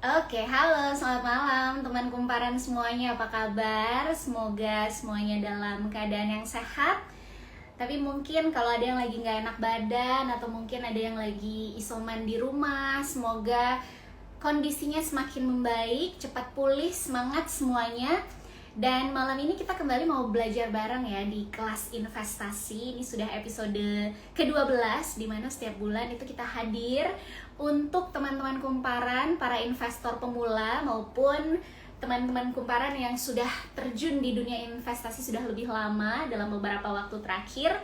Oke, halo, selamat malam teman kumparan semuanya, apa kabar? Semoga semuanya dalam keadaan yang sehat. Tapi mungkin kalau ada yang lagi nggak enak badan atau mungkin ada yang lagi isoman di rumah, semoga kondisinya semakin membaik, cepat pulih, semangat semuanya. Dan malam ini kita kembali mau belajar bareng ya di kelas investasi. Ini sudah episode ke-12 di mana setiap bulan itu kita hadir untuk teman-teman kumparan, para investor pemula maupun teman-teman kumparan yang sudah terjun di dunia investasi sudah lebih lama dalam beberapa waktu terakhir.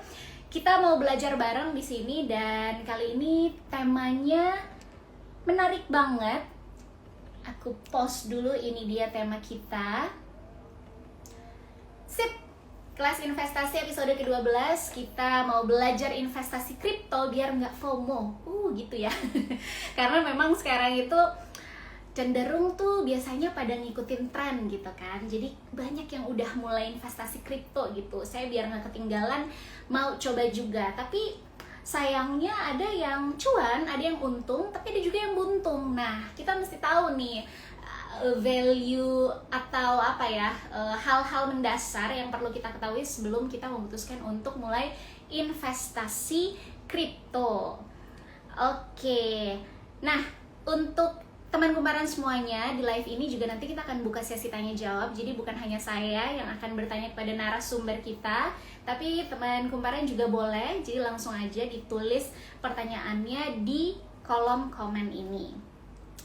Kita mau belajar bareng di sini dan kali ini temanya menarik banget. Aku post dulu, ini dia tema kita. Sip, kelas investasi episode ke-12. Kita mau belajar investasi kripto biar nggak FOMO. Gitu ya. Karena memang sekarang itu cenderung tuh biasanya pada ngikutin tren gitu kan. Jadi banyak yang udah mulai investasi kripto gitu. Saya biar nggak ketinggalan mau coba juga. Tapi sayangnya ada yang cuan, ada yang untung, tapi ada juga yang buntung. Nah, kita mesti tahu nih value atau apa ya, hal-hal mendasar yang perlu kita ketahui sebelum kita memutuskan untuk mulai investasi kripto. Oke, nah untuk teman kumparan semuanya di live ini juga nanti kita akan buka sesi tanya jawab. Jadi bukan hanya saya yang akan bertanya kepada narasumber kita, tapi teman kumparan juga boleh. Jadi langsung aja ditulis pertanyaannya di kolom komen ini.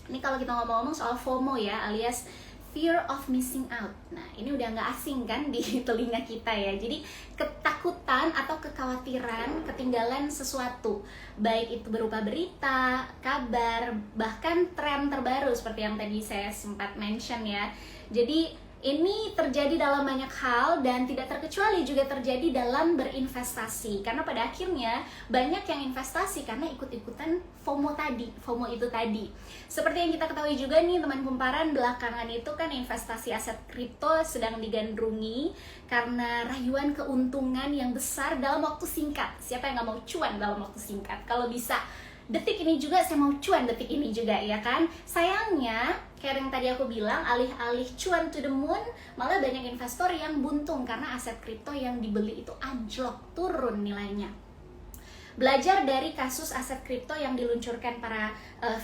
Ini kalau kita ngomong-ngomong soal FOMO ya, alias fear of missing out. Nah, ini udah nggak asing kan di telinga kita ya. Jadi ketakutan atau kekhawatiran ketinggalan sesuatu, baik itu berupa berita, kabar, bahkan tren terbaru seperti yang tadi saya sempat mention ya. Jadi ini terjadi dalam banyak hal dan tidak terkecuali juga terjadi dalam berinvestasi. Karena pada akhirnya banyak yang investasi karena ikut-ikutan FOMO tadi, FOMO itu tadi. Seperti yang kita ketahui juga nih teman kumparan, belakangan itu kan investasi aset kripto sedang digandrungi karena rayuan keuntungan yang besar dalam waktu singkat. Siapa yang nggak mau cuan dalam waktu singkat? Kalau bisa detik ini juga saya mau cuan detik ini juga ya kan. Sayangnya kayak yang tadi aku bilang, alih-alih cuan to the moon, malah banyak investor yang buntung karena aset kripto yang dibeli itu anjlok, turun nilainya. Belajar dari kasus aset kripto yang diluncurkan para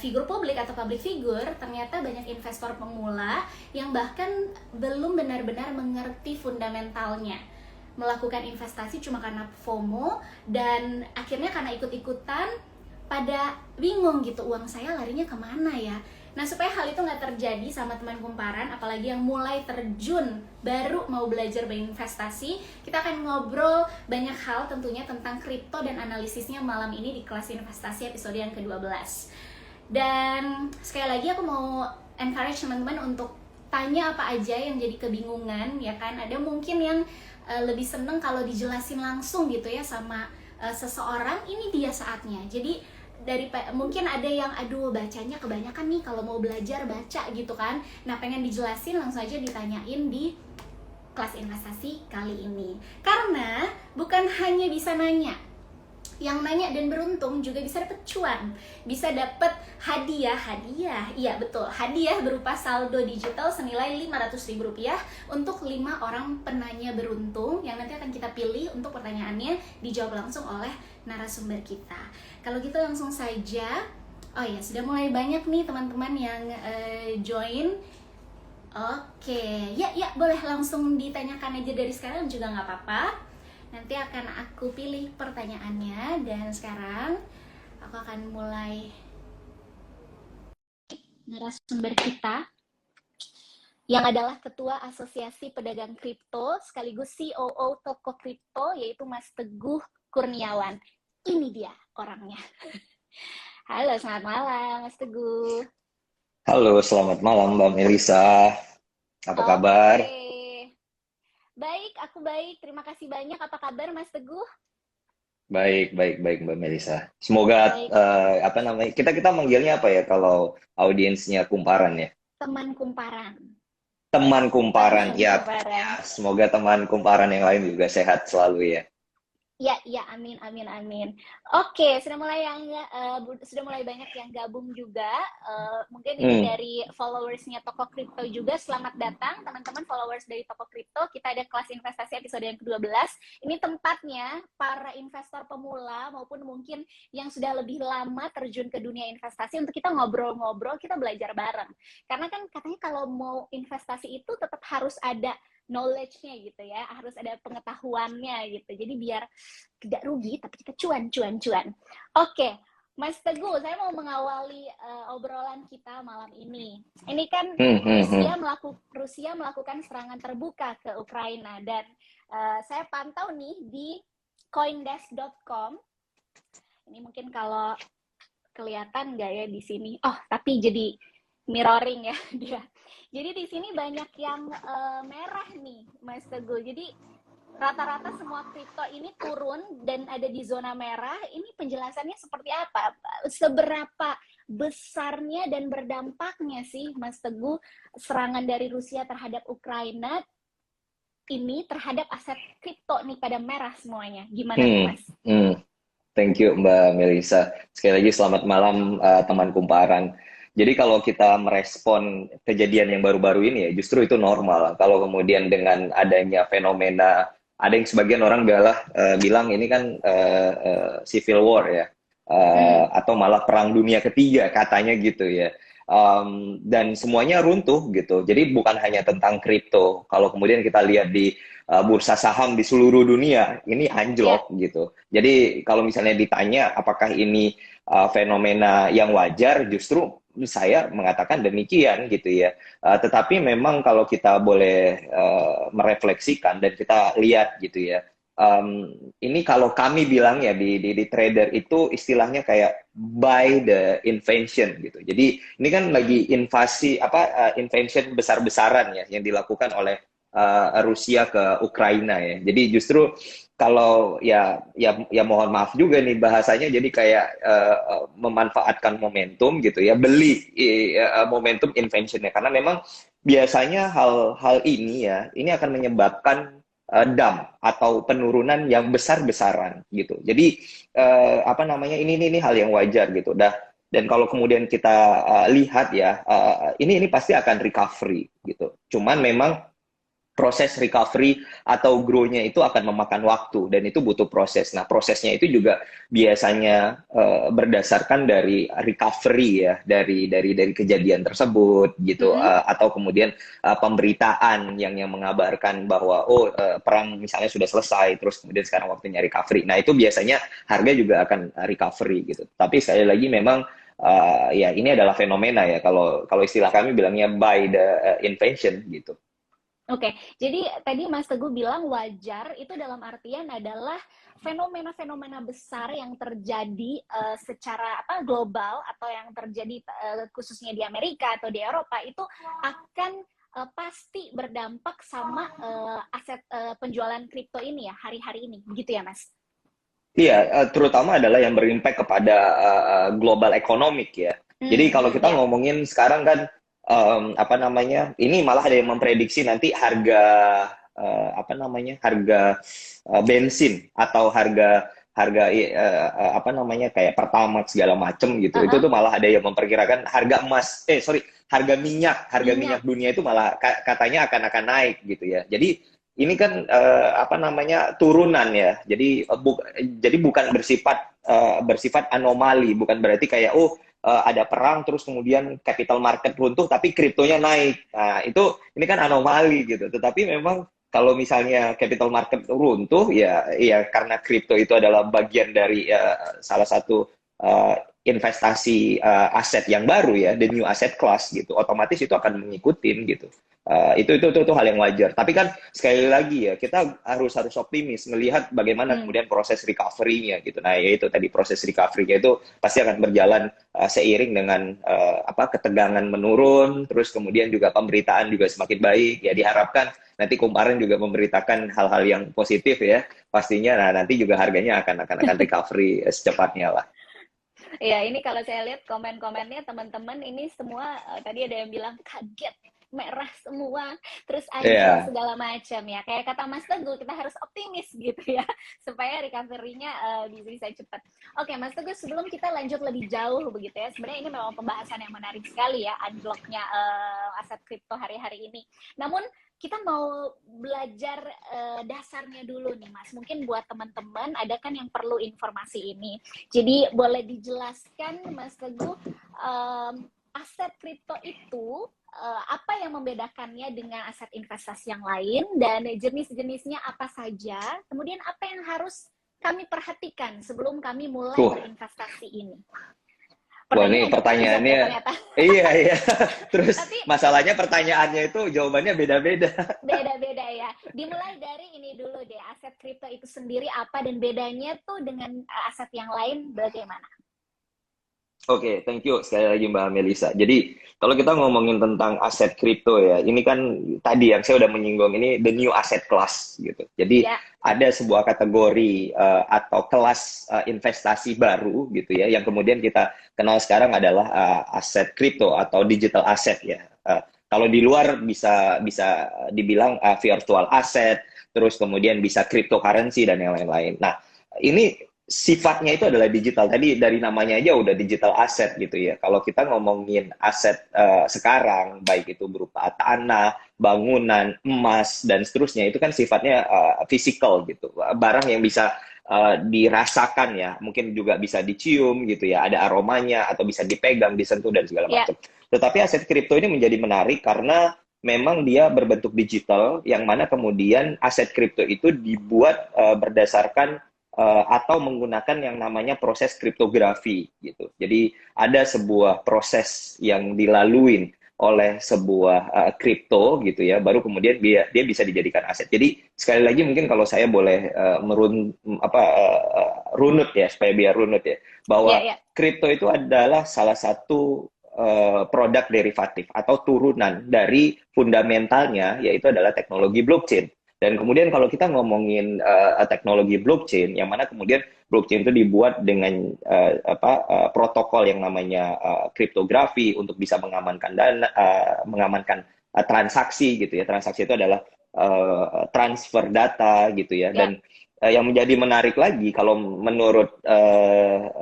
figur publik atau public figure, ternyata banyak investor pemula yang bahkan belum benar-benar mengerti fundamentalnya, melakukan investasi cuma karena FOMO dan akhirnya karena ikut-ikutan pada bingung gitu, uang saya larinya kemana ya. Nah, supaya hal itu nggak terjadi sama teman kumparan, apalagi yang mulai terjun baru mau belajar berinvestasi, kita akan ngobrol banyak hal tentunya tentang kripto dan analisisnya malam ini di kelas investasi episode yang ke-12. Dan sekali lagi aku mau encourage teman-teman untuk tanya apa aja yang jadi kebingungan ya kan. Ada mungkin yang lebih seneng kalau dijelasin langsung gitu ya sama seseorang, ini dia saatnya. Jadi mungkin ada yang aduh bacanya kebanyakan nih kalau mau belajar baca gitu kan. Nah, pengen dijelasin langsung aja ditanyain di kelas investasi kali ini. Karena bukan hanya bisa nanya, yang nanya dan beruntung juga bisa dapet cuan, bisa dapet hadiah, iya betul, hadiah berupa saldo digital senilai Rp500.000 untuk 5 orang penanya beruntung yang nanti akan kita pilih untuk pertanyaannya dijawab langsung oleh narasumber kita. Kalau gitu langsung saja. Oh ya, sudah mulai banyak nih teman-teman yang join. Oke, ya boleh langsung ditanyakan aja dari sekarang juga nggak apa-apa. Nanti akan aku pilih pertanyaannya dan sekarang aku akan mulai narasumber kita yang adalah Ketua Asosiasi Pedagang Kripto sekaligus COO Toko Kripto, yaitu Mas Teguh Kurniawan. Ini dia orangnya. Halo, selamat malam Mas Teguh. Halo, selamat malam Mbak Melisa. Apa kabar? Oke. Baik, aku baik. Terima kasih banyak. Apa kabar Mas Teguh? Baik, baik, baik Mbak Melisa. Semoga Baik, apa namanya? Kita manggilnya apa ya kalau audiensnya kumparan ya? teman kumparan. Teman kumparan. Teman Ya, kumparan. semoga teman kumparan yang lain juga sehat selalu ya. Ya, amin, amin, amin. Oke, sudah mulai banyak yang gabung juga. Mungkin ini Hmm, dari followersnya Toko Kripto juga. Selamat datang teman-teman followers dari Toko Kripto. Kita ada kelas investasi episode yang ke-12. Ini tempatnya para investor pemula maupun mungkin yang sudah lebih lama terjun ke dunia investasi untuk kita ngobrol-ngobrol, kita belajar bareng. Karena kan katanya kalau mau investasi itu tetap harus ada knowledge-nya gitu ya, harus ada pengetahuannya gitu. Jadi biar tidak rugi tapi kita cuan. Oke, Mas Teguh, saya mau mengawali obrolan kita malam ini. Ini kan hmm, hmm, hmm. Rusia melakukan serangan terbuka ke Ukraina dan saya pantau nih di coindesk.com. Ini mungkin kalau kelihatan nggak ya di sini? Oh, tapi jadi mirroring ya dia. Jadi di sini banyak yang merah nih, Mas Teguh. Jadi rata-rata semua kripto ini turun dan ada di zona merah. Ini penjelasannya seperti apa? Seberapa besarnya dan berdampaknya sih, Mas Teguh, serangan dari Rusia terhadap Ukraina ini terhadap aset kripto nih pada merah semuanya? Gimana tuh, Hmm, Mas? hmm. Thank you Mbak Melisa. Sekali lagi selamat malam teman kumparan. Jadi kalau kita merespon kejadian yang baru-baru ini ya justru itu normal. Kalau kemudian dengan adanya fenomena, ada yang sebagian orang bilang ini kan civil war ya, Hmm, atau malah perang dunia ketiga katanya gitu ya. Dan semuanya runtuh gitu. Jadi bukan hanya tentang kripto. Kalau kemudian kita lihat di bursa saham di seluruh dunia, ini ya, anjlok gitu. Jadi kalau misalnya ditanya apakah ini fenomena yang wajar, justru saya mengatakan demikian gitu ya. Tetapi memang kalau kita boleh merefleksikan dan kita lihat gitu ya, ini kalau kami bilang ya di trader itu istilahnya kayak buy the invention gitu. Jadi ini kan lagi invention besar-besaran ya yang dilakukan oleh Rusia ke Ukraina ya. Jadi justru kalau ya mohon maaf juga nih bahasanya jadi kayak memanfaatkan momentum gitu ya, beli momentum inventionnya karena memang biasanya hal-hal ini ya ini akan menyebabkan dump atau penurunan yang besar-besaran gitu. Jadi apa namanya ini hal yang wajar gitu. Dan kalau kemudian kita lihat ya ini pasti akan recovery gitu. Cuman memang proses recovery atau grow-nya itu akan memakan waktu dan itu butuh proses. Nah, prosesnya itu juga biasanya berdasarkan dari recovery ya, dari kejadian tersebut gitu atau kemudian pemberitaan yang mengabarkan bahwa perang misalnya sudah selesai terus kemudian sekarang waktunya recovery. Nah, itu biasanya harga juga akan recovery gitu. Tapi sekali lagi memang ya ini adalah fenomena ya kalau kalau istilah kami bilangnya by the invention gitu. Oke, jadi tadi Mas Teguh bilang wajar itu dalam artian adalah fenomena-fenomena besar yang terjadi secara global atau yang terjadi khususnya di Amerika atau di Eropa itu akan pasti berdampak sama aset penjualan kripto ini ya hari-hari ini, begitu ya Mas? Iya, terutama adalah yang berimpact kepada global economic ya. Jadi kalau kita Ya. ngomongin sekarang kan apa namanya, ini malah ada yang memprediksi nanti harga apa namanya, harga bensin atau harga harga apa namanya kayak Pertamax segala macem gitu. Itu Uh-uh. tuh malah ada yang memperkirakan harga emas, sorry, harga minyak Minyak. dunia itu malah katanya akan naik gitu ya. Jadi ini kan apa namanya turunan ya. Jadi bukan bersifat anomali, bukan berarti kayak ada perang terus kemudian capital market runtuh tapi kriptonya naik. Nah, ini kan anomali gitu. Tetapi memang kalau misalnya capital market runtuh ya karena kripto itu adalah bagian dari salah satu uh, investasi aset yang baru ya, the new asset class gitu. Otomatis itu akan mengikutin gitu. Itu hal yang wajar. Tapi kan sekali lagi ya kita harus optimis melihat bagaimana Hmm. kemudian proses recovery-nya gitu. Nah, yaitu tadi proses recovery-nya itu pasti akan berjalan seiring dengan apa ketegangan menurun, terus kemudian juga pemberitaan juga semakin baik. Ya diharapkan nanti Kumparan juga memberitakan hal-hal yang positif ya. Pastinya nah nanti juga harganya akan recovery secepatnya lah. Ya, ini kalau saya lihat komen-komennya teman-teman ini semua tadi ada yang bilang kaget. merah semua, terus anjlok Iya. segala macam ya. Kayak kata Mas Teguh, kita harus optimis gitu ya, supaya recovery-nya bisa cepat. Oke, Mas Teguh, sebelum kita lanjut lebih jauh begitu ya, sebenarnya ini memang pembahasan yang menarik sekali ya, anjloknya aset kripto hari-hari ini. Namun kita mau belajar dasarnya dulu nih, Mas. Mungkin buat teman-teman ada kan yang perlu informasi ini. Jadi boleh dijelaskan, Mas Teguh, aset kripto itu apa yang membedakannya dengan aset investasi yang lain, dan jenis-jenisnya apa saja, kemudian apa yang harus kami perhatikan sebelum kami mulai Tuh, berinvestasi ini. wah ini Pertanyaannya agak panjang ya pertanyaannya, ternyata. iya iya. Terus Tapi masalahnya pertanyaannya itu jawabannya beda-beda. beda-beda ya. Dimulai dari ini dulu deh, aset kripto itu sendiri apa dan bedanya tuh dengan aset yang lain bagaimana? Oke, thank you sekali lagi Mbak Melisa. Jadi kalau kita ngomongin tentang aset kripto ya, ini kan tadi yang saya udah menyinggung ini the new asset class gitu. Jadi Ya, ada sebuah kategori atau kelas investasi baru gitu ya, yang kemudian kita kenal sekarang adalah aset kripto atau digital asset ya. Kalau di luar bisa bisa dibilang virtual asset, terus kemudian bisa cryptocurrency dan yang lain-lain. Nah, ini sifatnya itu adalah digital. Tadi dari namanya aja udah digital asset gitu ya. Kalau kita ngomongin aset sekarang, baik itu berupa tanah, bangunan, emas, dan seterusnya, itu kan sifatnya physical gitu. Barang yang bisa dirasakan ya, mungkin juga bisa dicium gitu ya, ada aromanya, atau bisa dipegang, disentuh, dan segala ya, macam. Tetapi aset kripto ini menjadi menarik karena memang dia berbentuk digital, yang mana kemudian aset kripto itu dibuat berdasarkan atau menggunakan yang namanya proses kriptografi gitu. Jadi ada sebuah proses yang dilaluin oleh sebuah kripto gitu ya, baru kemudian dia bisa dijadikan aset. Jadi sekali lagi mungkin kalau saya boleh runut ya, supaya biar runut ya, ya, bahwa ya. kripto itu adalah salah satu produk derivatif atau turunan dari fundamentalnya, yaitu adalah teknologi blockchain. Dan kemudian kalau kita ngomongin teknologi blockchain, yang mana kemudian blockchain itu dibuat dengan protokol yang namanya kriptografi untuk bisa mengamankan dana, mengamankan transaksi gitu ya. Transaksi itu adalah transfer data gitu ya. Ya, Dan yang menjadi menarik lagi kalau menurut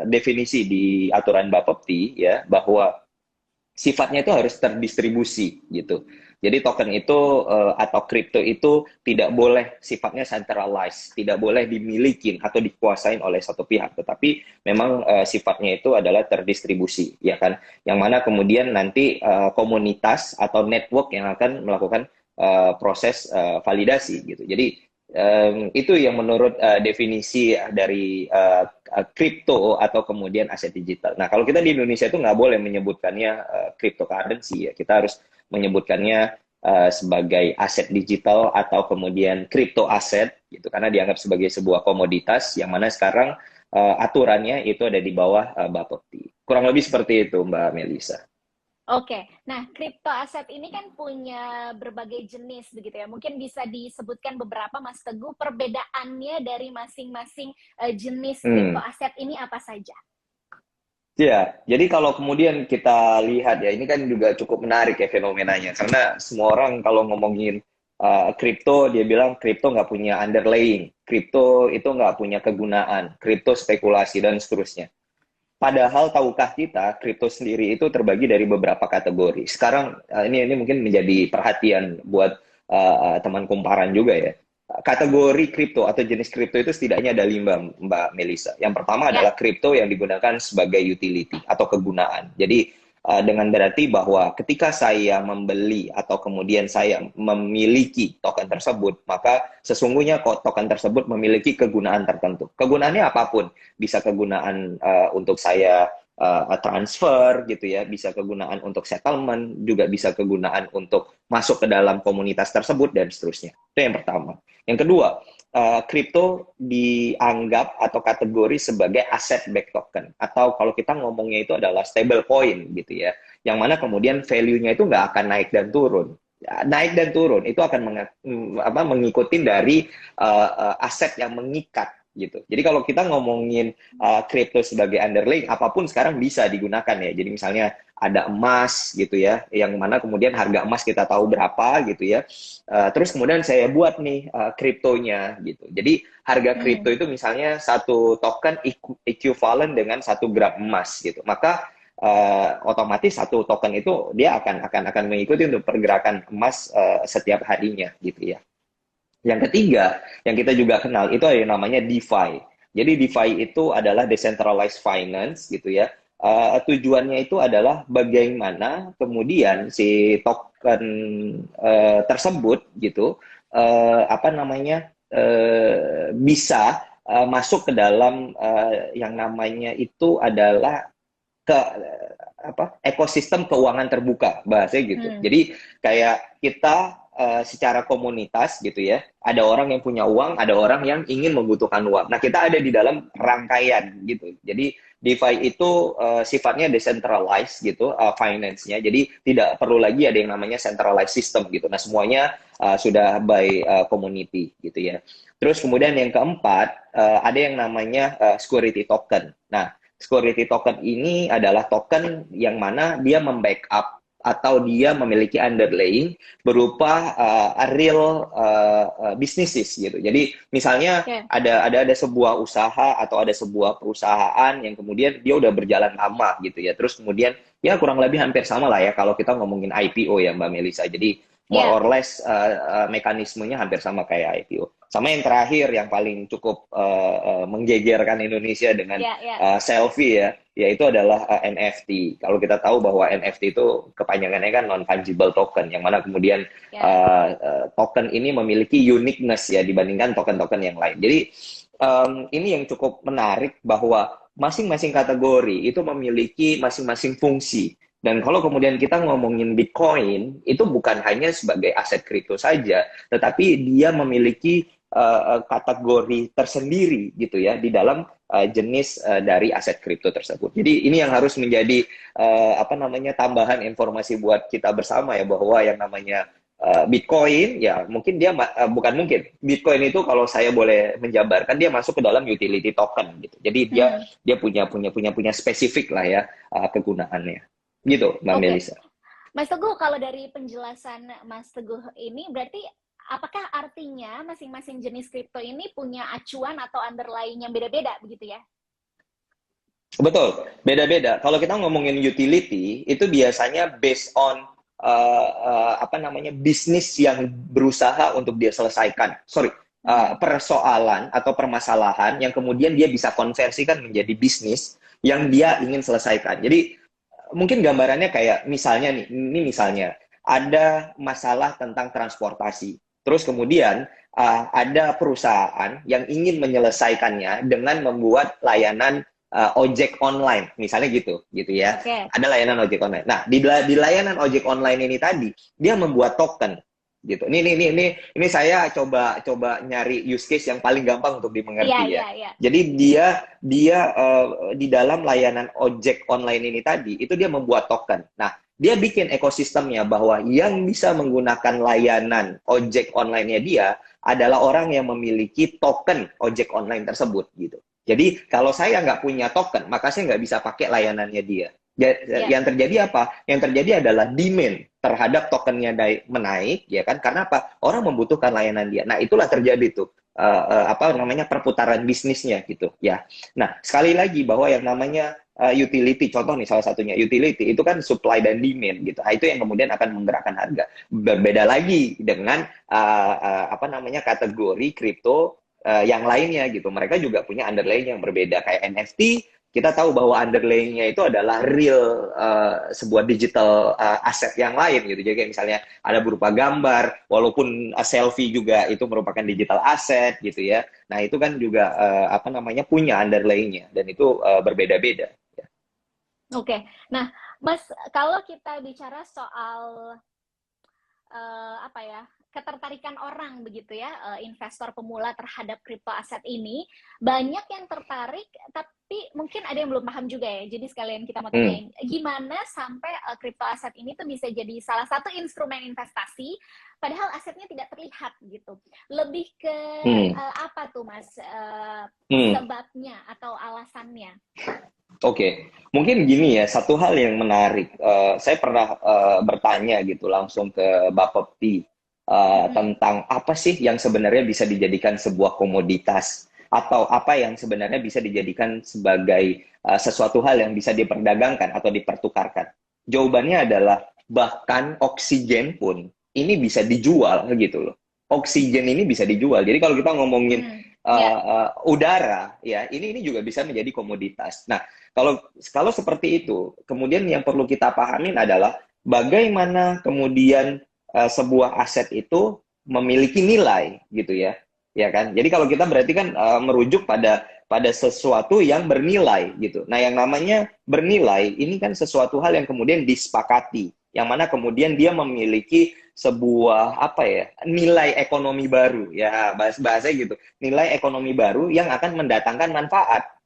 definisi di aturan Bapepti ya, bahwa sifatnya itu harus terdistribusi gitu. Jadi token itu atau kripto itu tidak boleh sifatnya centralized, tidak boleh dimiliki atau dikuasain oleh satu pihak, tetapi memang sifatnya itu adalah terdistribusi, ya kan? Yang mana kemudian nanti komunitas atau network yang akan melakukan proses validasi gitu. Jadi itu yang menurut definisi dari kripto atau kemudian aset digital. Nah, kalau kita di Indonesia itu nggak boleh menyebutkannya cryptocurrency ya. Kita harus menyebutkannya sebagai aset digital atau kemudian kripto aset gitu, karena dianggap sebagai sebuah komoditas yang mana sekarang aturannya itu ada di bawah Bapepti. Kurang lebih seperti itu, Mbak Melisa. oke. Nah, kripto aset ini kan punya berbagai jenis begitu ya. Mungkin bisa disebutkan beberapa, Mas Teguh, perbedaannya dari masing-masing jenis kripto Hmm. aset ini apa saja? Ya, jadi kalau kemudian kita lihat ya, ini kan juga cukup menarik ya fenomenanya. Karena semua orang kalau ngomongin kripto, dia bilang kripto nggak punya underlying, kripto itu nggak punya kegunaan, kripto spekulasi, dan seterusnya. Padahal tahukah kita, kripto sendiri itu terbagi dari beberapa kategori. Sekarang ini mungkin menjadi perhatian buat teman kumparan juga ya. Kategori kripto atau jenis kripto itu setidaknya ada 5, Mbak Melisa. Yang pertama Ya, adalah kripto yang digunakan sebagai utility atau kegunaan. Jadi dengan berarti bahwa ketika saya membeli atau kemudian saya memiliki token tersebut, maka sesungguhnya token tersebut memiliki kegunaan tertentu. Kegunaannya apapun, bisa kegunaan untuk saya transfer gitu ya, bisa kegunaan untuk settlement, juga bisa kegunaan untuk masuk ke dalam komunitas tersebut dan seterusnya. Itu yang pertama. Yang kedua, kripto dianggap atau kategori sebagai aset back token, atau kalau kita ngomongnya itu adalah stable coin gitu ya, yang mana kemudian value-nya itu nggak akan naik dan turun. Naik dan turun itu akan mengikuti dari aset yang mengikat gitu. Jadi kalau kita ngomongin crypto sebagai underlying, apapun sekarang bisa digunakan ya. Jadi misalnya ada emas gitu ya, yang mana kemudian harga emas kita tahu berapa gitu ya. Terus kemudian saya buat nih kriptonya gitu. Jadi harga kripto itu misalnya satu token equivalent dengan 1 gram emas gitu. Maka otomatis satu token itu dia akan mengikuti untuk pergerakan emas setiap harinya gitu ya. Yang ketiga, yang kita juga kenal itu ada yang namanya DeFi. Jadi DeFi itu adalah decentralized finance gitu ya. Tujuannya itu adalah bagaimana kemudian si token tersebut gitu apa namanya bisa masuk ke dalam yang namanya itu adalah ke ekosistem keuangan terbuka bahasanya gitu. Jadi kayak kita secara komunitas gitu ya, ada orang yang punya uang, ada orang yang ingin membutuhkan uang. Nah, kita ada di dalam rangkaian gitu. Jadi DeFi itu sifatnya decentralized gitu finance-nya. Jadi tidak perlu lagi ada yang namanya centralized system gitu. Nah, semuanya sudah by community gitu ya. Terus kemudian yang keempat ada yang namanya security token. Nah, security token ini adalah token yang mana dia membackup atau dia memiliki underlying berupa real businesses gitu. Jadi misalnya ada sebuah usaha atau ada sebuah perusahaan yang kemudian dia udah berjalan lama gitu ya. Terus kemudian ya kurang lebih hampir sama lah ya kalau kita ngomongin IPO ya Mbak Melisa. Jadi more or less mekanismenya hampir sama kayak IPO. Sama yang terakhir yang paling cukup menggegerkan Indonesia dengan selfie ya, yaitu adalah NFT. Kalau kita tahu bahwa NFT itu kepanjangannya kan non-fungible token, yang mana kemudian token ini memiliki uniqueness ya dibandingkan token-token yang lain. Jadi ini yang cukup menarik bahwa masing-masing kategori itu memiliki masing-masing fungsi. Dan kalau kemudian kita ngomongin Bitcoin, itu bukan hanya sebagai aset kripto saja, tetapi dia memiliki kategori tersendiri gitu ya di dalam jenis dari aset kripto tersebut. Jadi ini yang harus menjadi apa namanya tambahan informasi buat kita bersama ya, bahwa yang namanya Bitcoin ya mungkin dia bukan mungkin Bitcoin itu kalau saya boleh menjabarkan dia masuk ke dalam utility token gitu. Jadi dia punya spesifik lah ya kegunaannya. Gitu, Mbak Melisa. Mas Teguh, kalau dari penjelasan Mas Teguh ini berarti apakah artinya masing-masing jenis kripto ini punya acuan atau underlying yang beda-beda begitu ya? Betul, beda-beda. Kalau kita ngomongin utility, itu biasanya based on apa namanya bisnis yang berusaha untuk dia selesaikan. Persoalan atau permasalahan yang kemudian dia bisa konversikan menjadi bisnis yang dia ingin selesaikan. Jadi mungkin gambarannya kayak misalnya nih, ini misalnya ada masalah tentang transportasi. Terus kemudian ada perusahaan yang ingin menyelesaikannya dengan membuat layanan ojek online, misalnya gitu ya. Ada layanan ojek online. Nah, di layanan ojek online ini tadi dia membuat token gitu. Ini saya coba nyari use case yang paling gampang untuk dimengerti ya. Jadi dia di dalam layanan ojek online ini tadi itu dia membuat token. Nah, dia bikin ekosistemnya bahwa yang bisa menggunakan layanan ojek online-nya dia adalah orang yang memiliki token ojek online tersebut gitu. Jadi kalau saya nggak punya token, maka saya nggak bisa pakai layanannya dia. Yang terjadi apa? Yang terjadi adalah demand terhadap tokennya menaik, ya kan? Karena apa? Orang membutuhkan layanan dia. Nah, itulah terjadi tuh apa namanya perputaran bisnisnya gitu, ya. Nah, sekali lagi bahwa yang namanya utility, contoh nih salah satunya utility itu kan supply dan demand gitu. Nah, itu yang kemudian akan menggerakkan harga. Berbeda lagi dengan apa namanya kategori kripto yang lainnya gitu. Mereka juga punya underlying yang berbeda kayak NFT. Kita tahu bahwa underlying-nya itu adalah real sebuah digital aset yang lain gitu. Jadi kayak misalnya ada berupa gambar, walaupun selfie juga itu merupakan digital asset gitu ya. Nah, itu kan juga apa namanya punya underlying-nya dan itu berbeda-beda. Nah, Mas, kalau kita bicara soal apa ya, ketertarikan orang begitu ya, investor pemula terhadap crypto aset ini. Banyak yang tertarik, tapi mungkin ada yang belum paham juga ya. Jadi sekalian kita mau tanyain, gimana sampai crypto aset ini tuh bisa jadi salah satu instrumen investasi, padahal asetnya tidak terlihat gitu. Lebih ke apa tuh Mas sebabnya atau alasannya? Oke, mungkin gini ya, satu hal yang menarik. Saya pernah bertanya gitu langsung ke Bapak P tentang apa sih yang sebenarnya bisa dijadikan sebuah komoditas atau apa yang sebenarnya bisa dijadikan sebagai sesuatu hal yang bisa diperdagangkan atau dipertukarkan. Jawabannya adalah bahkan oksigen pun ini bisa dijual gitu loh. Oksigen ini bisa dijual. Jadi kalau kita ngomongin udara, ya ini juga bisa menjadi komoditas. Nah, kalau seperti itu, kemudian yang perlu kita pahamin adalah bagaimana kemudian sebuah aset itu memiliki nilai, gitu ya kan? Jadi kalau kita berarti kan merujuk pada sesuatu yang bernilai, gitu. Nah, yang namanya bernilai ini kan sesuatu hal yang kemudian disepakati, yang mana kemudian dia memiliki sebuah apa ya, nilai ekonomi baru, ya bahasa gitu, nilai ekonomi baru yang akan mendatangkan manfaat,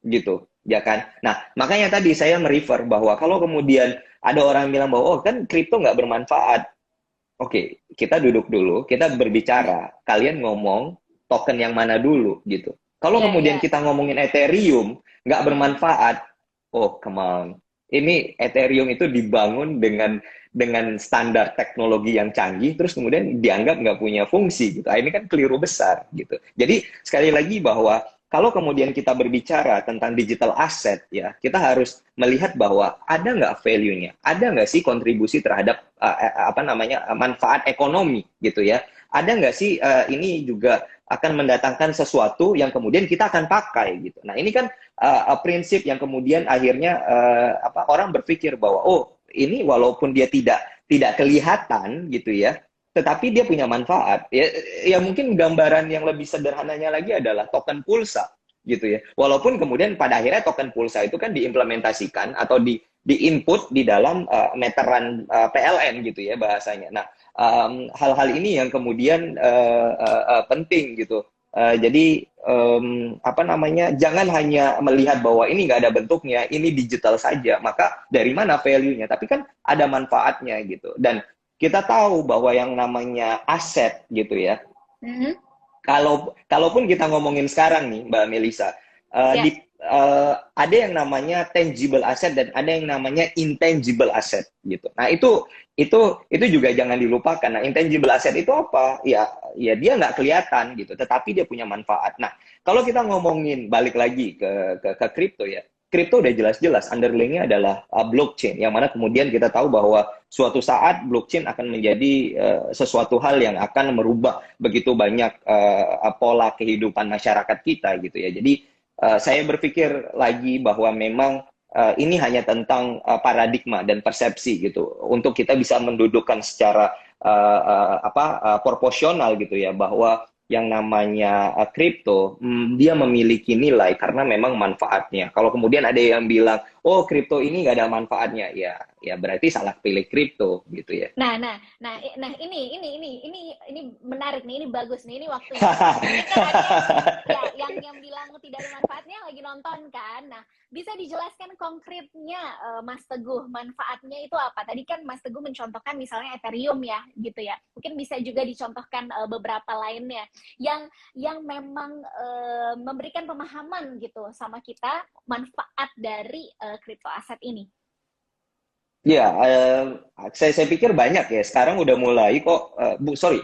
gitu, ya kan? Nah, makanya tadi saya merefer bahwa kalau kemudian ada orang bilang bahwa oh kan kripto nggak bermanfaat, oke, kita duduk dulu, kita berbicara, kalian ngomong token yang mana dulu, gitu. Kalau kemudian kita ngomongin Ethereum nggak bermanfaat, oh come on, ini Ethereum itu dibangun dengan standar teknologi yang canggih, terus kemudian dianggap nggak punya fungsi, gitu. Nah, ini kan keliru besar, gitu. Jadi sekali lagi bahwa kalau kemudian kita berbicara tentang digital asset, ya kita harus melihat bahwa ada nggak value-nya, ada nggak sih kontribusi terhadap apa namanya manfaat ekonomi, gitu ya. Ada nggak sih ini juga akan mendatangkan sesuatu yang kemudian kita akan pakai, gitu. Nah, ini kan prinsip yang kemudian akhirnya orang berpikir bahwa oh ini walaupun dia tidak kelihatan gitu ya, tetapi dia punya manfaat. Ya mungkin gambaran yang lebih sederhananya lagi adalah token pulsa gitu ya. Walaupun kemudian pada akhirnya token pulsa itu kan diimplementasikan atau di-input di dalam meteran PLN gitu ya bahasanya. Nah, hal-hal ini yang kemudian penting gitu. Jadi apa namanya, jangan hanya melihat bahwa ini nggak ada bentuknya, ini digital saja, maka dari mana value-nya? Tapi kan ada manfaatnya gitu. Dan kita tahu bahwa yang namanya aset gitu ya. Kalaupun kita ngomongin sekarang nih, Mbak Melisa, ada yang namanya tangible asset dan ada yang namanya intangible asset gitu. Nah, itu juga jangan dilupakan. Nah, intangible asset itu apa? Ya dia nggak kelihatan gitu, tetapi dia punya manfaat. Nah, kalau kita ngomongin balik lagi ke kripto ya. Kripto udah jelas-jelas underlying-nya adalah blockchain, yang mana kemudian kita tahu bahwa suatu saat blockchain akan menjadi sesuatu hal yang akan merubah begitu banyak pola kehidupan masyarakat kita gitu ya. Jadi saya berpikir lagi bahwa memang ini hanya tentang paradigma dan persepsi gitu, untuk kita bisa mendudukkan secara proporsional gitu ya, bahwa yang namanya kripto dia memiliki nilai karena memang manfaatnya. Kalau kemudian ada yang bilang oh kripto ini nggak ada manfaatnya, ya berarti salah pilih kripto gitu ya. Nah ini menarik nih, ini bagus nih, ini waktunya. Kan ada yang bilang tidak ada manfaatnya lagi nonton kan. Nah, bisa dijelaskan konkretnya Mas Teguh, manfaatnya itu apa? Tadi kan Mas Teguh mencontohkan misalnya Ethereum ya, gitu ya. Mungkin bisa juga dicontohkan beberapa lainnya yang memang memberikan pemahaman gitu sama kita manfaat dari crypto aset ini. Ya, saya pikir banyak ya. Sekarang udah mulai kok.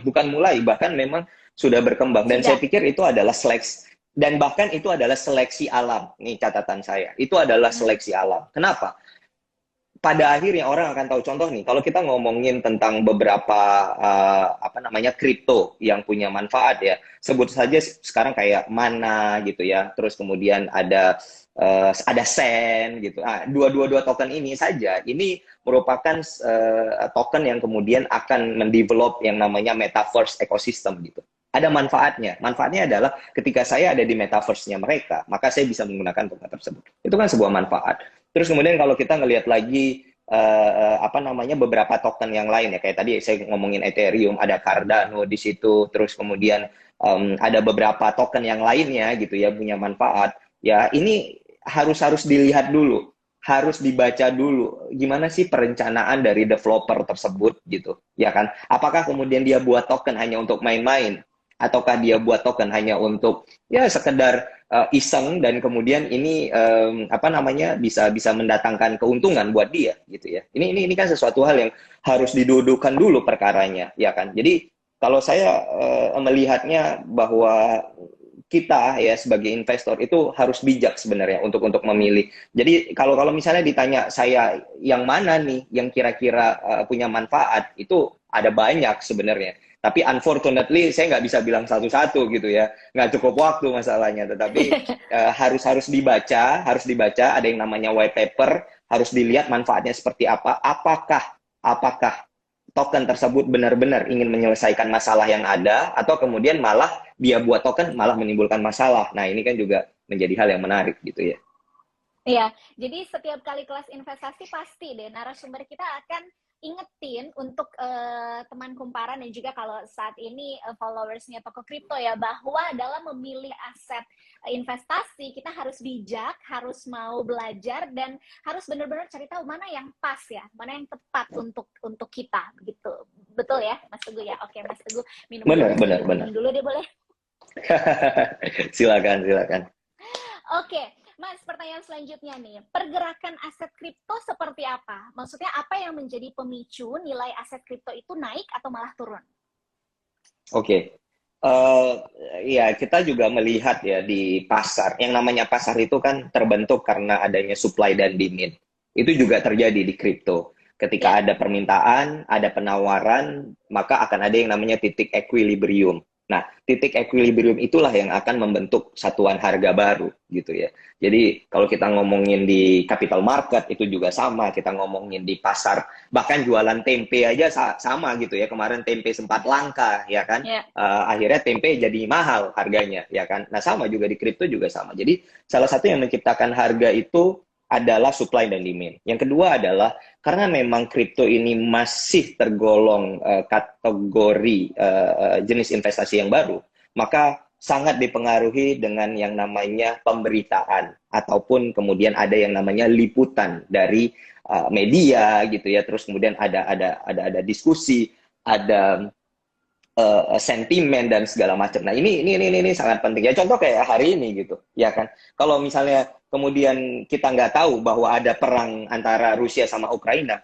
Bukan mulai, bahkan memang sudah berkembang. Dan saya pikir itu adalah seleksi. Dan bahkan itu adalah seleksi alam. Nih catatan saya. Itu adalah seleksi alam. Kenapa? Pada akhirnya orang akan tahu. Contoh nih, kalau kita ngomongin tentang beberapa kripto yang punya manfaat ya. Sebut saja sekarang kayak Mana gitu ya. Terus kemudian ada Sen gitu. Dua token ini saja, ini merupakan token yang kemudian akan mendevelop yang namanya metaverse ecosystem gitu. Ada manfaatnya. Manfaatnya adalah ketika saya ada di metaverse-nya mereka, maka saya bisa menggunakan token tersebut. Itu kan sebuah manfaat. Terus kemudian kalau kita ngelihat lagi apa namanya beberapa token yang lain ya, kayak tadi saya ngomongin Ethereum, ada Cardano di situ, terus kemudian ada beberapa token yang lainnya gitu ya, punya manfaat. Ya ini harus harus dilihat dulu, harus dibaca dulu gimana sih perencanaan dari developer tersebut gitu ya kan, apakah kemudian dia buat token hanya untuk main-main, ataukah dia buat token hanya untuk ya sekedar iseng, dan kemudian ini apa namanya bisa bisa mendatangkan keuntungan buat dia gitu ya. Ini kan sesuatu hal yang harus didudukan dulu perkaranya ya kan. Jadi kalau saya melihatnya bahwa kita ya sebagai investor itu harus bijak sebenarnya untuk memilih. Jadi kalau misalnya ditanya saya yang mana nih yang kira-kira punya manfaat, itu ada banyak sebenarnya. Tapi unfortunately saya nggak bisa bilang satu-satu gitu ya, nggak cukup waktu masalahnya. Tetapi harus dibaca. Ada yang namanya white paper, harus dilihat manfaatnya seperti apa. Apakah token tersebut benar-benar ingin menyelesaikan masalah yang ada, atau kemudian malah dia buat token malah menimbulkan masalah. Nah ini kan juga menjadi hal yang menarik gitu ya. Iya, jadi setiap kali kelas investasi pasti deh narasumber kita akan ingetin untuk teman kumparan dan juga kalau saat ini followersnya toko kripto ya, bahwa dalam memilih aset investasi kita harus bijak, harus mau belajar dan harus benar-benar cari tahu mana yang pas ya, mana yang tepat untuk kita gitu. Betul ya, Mas Teguh ya? Oke, Mas Teguh minum Benar, dulu, benar, saya benar. minum dulu deh boleh? Silakan, silakan. Oke, Mas, pertanyaan selanjutnya nih. Pergerakan aset kripto seperti apa? Maksudnya apa yang menjadi pemicu nilai aset kripto itu naik atau malah turun? Oke. Ya, kita juga melihat ya di pasar. Yang namanya pasar itu kan terbentuk karena adanya supply dan demand. Itu juga terjadi di kripto. Ya, Ketika ada permintaan, ada penawaran, maka akan ada yang namanya titik equilibrium. Nah, titik equilibrium itulah yang akan membentuk satuan harga baru gitu ya. Jadi kalau kita ngomongin di capital market itu juga sama, kita ngomongin di pasar, bahkan jualan tempe aja sama gitu ya. Kemarin tempe sempat langka ya kan, ya. akhirnya tempe jadi mahal harganya ya kan. Nah sama juga di kripto juga sama. Jadi salah satu yang menciptakan harga itu adalah supply dan demand. Yang kedua adalah karena memang kripto ini masih tergolong kategori jenis investasi yang baru, maka sangat dipengaruhi dengan yang namanya pemberitaan ataupun kemudian ada yang namanya liputan dari media gitu ya. Terus kemudian ada diskusi, ada sentimen dan segala macam. Nah, ini sangat penting. Ya contoh kayak hari ini gitu, ya kan. Kalau misalnya kemudian kita nggak tahu bahwa ada perang antara Rusia sama Ukraina,